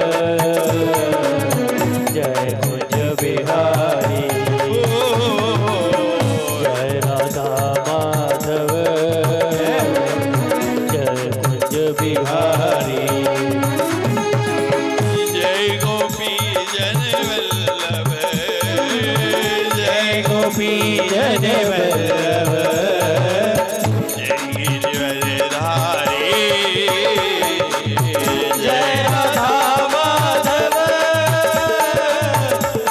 जय कुंज बिहारी। जय राधा माधव जय कुंज बिहारी। जय गोपी जन वल्लभ जय गोपी जन वल्लभ जय गिरिवर धारी। जय राधा माधव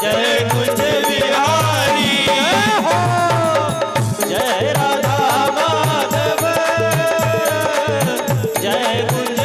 जय कुंज बिहारी। जय राधा माधव जय कुंज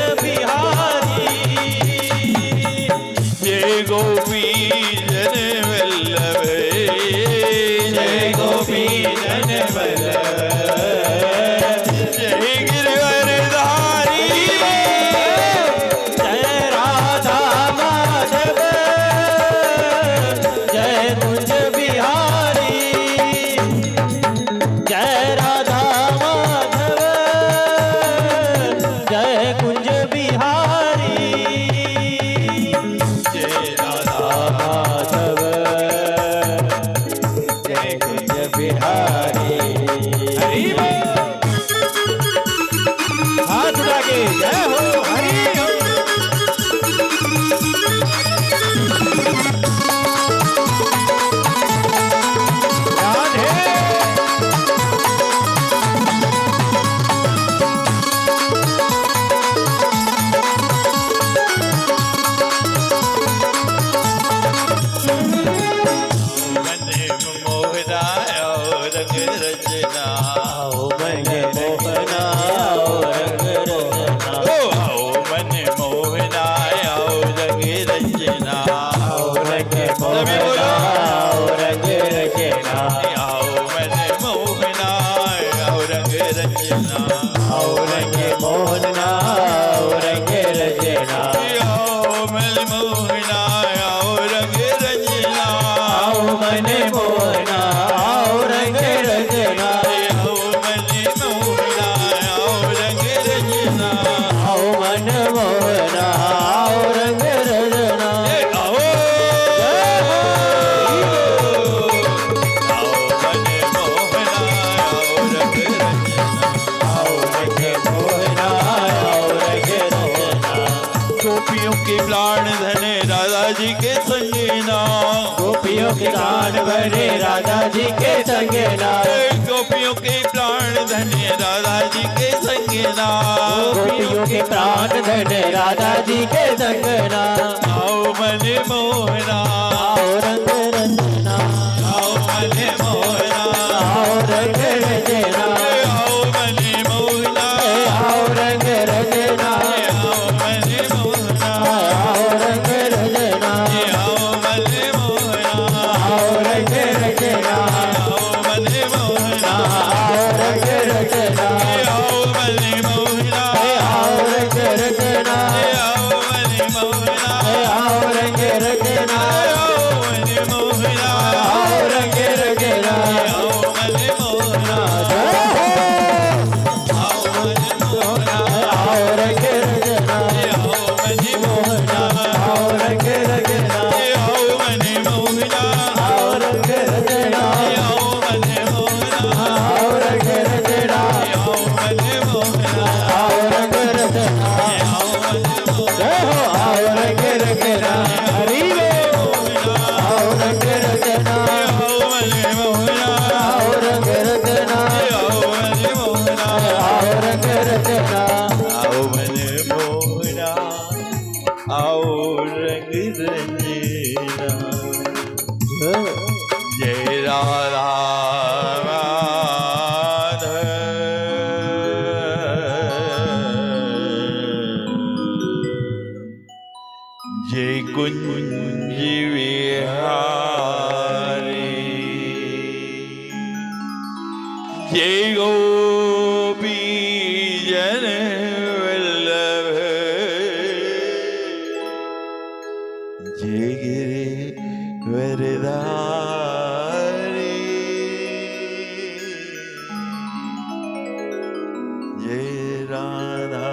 मोहना आओ रंग रंजना आओ गोपियों के प्राण धने राधा जी के संगीना गोपियों के प्राण भरे राधा जी के संगना गोपियों के प्राण धने राधा जी के संगीना गोपियों के प्राण धने राधा जी के संगना आओ मन मोहना आओ रंग रंजना आओ मन मोहना आओ रंग रंजना आओ मन मोहना आओ रंग रंजना आओ मन मोहना आओ रंग रंजना आओ मन मोहना आओ रंग रंजना आओ मन मोहना आओ रंग रंजना आओ मन मोहना आओ रंग रंजना आओ मन मोहना आओ रंग रंजना आओ मन मोहना आओ रंग रंजना आओ मन मोहना आओ मन मोहना आओ रंग रंजना आओ मन मोहना आओ रंग रंजना आओ मन मोहना आओ रंग रंजना आओ मन मोहना आओ रंग रंजना आओ मन मोहना आओ रंग रंजना आओ मन मोहना जय हो आओ रंग रंजना हरि आओ रंग रंजना आओ मन मोहना आओ रंग रंजना आओ मन मोहना आओ रंग रंजना आओ मन मोहना आओ रंग रंजना जय राधा जय कुंज विहारी जय गोपी जन वल्लभ जय गिरि वरदारी जय राधा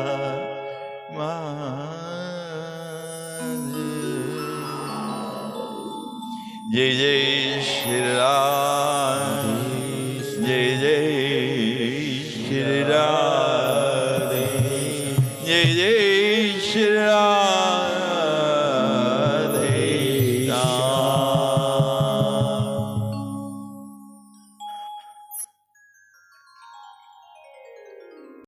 जय जय श्री राम जय जय श्री राम जय जय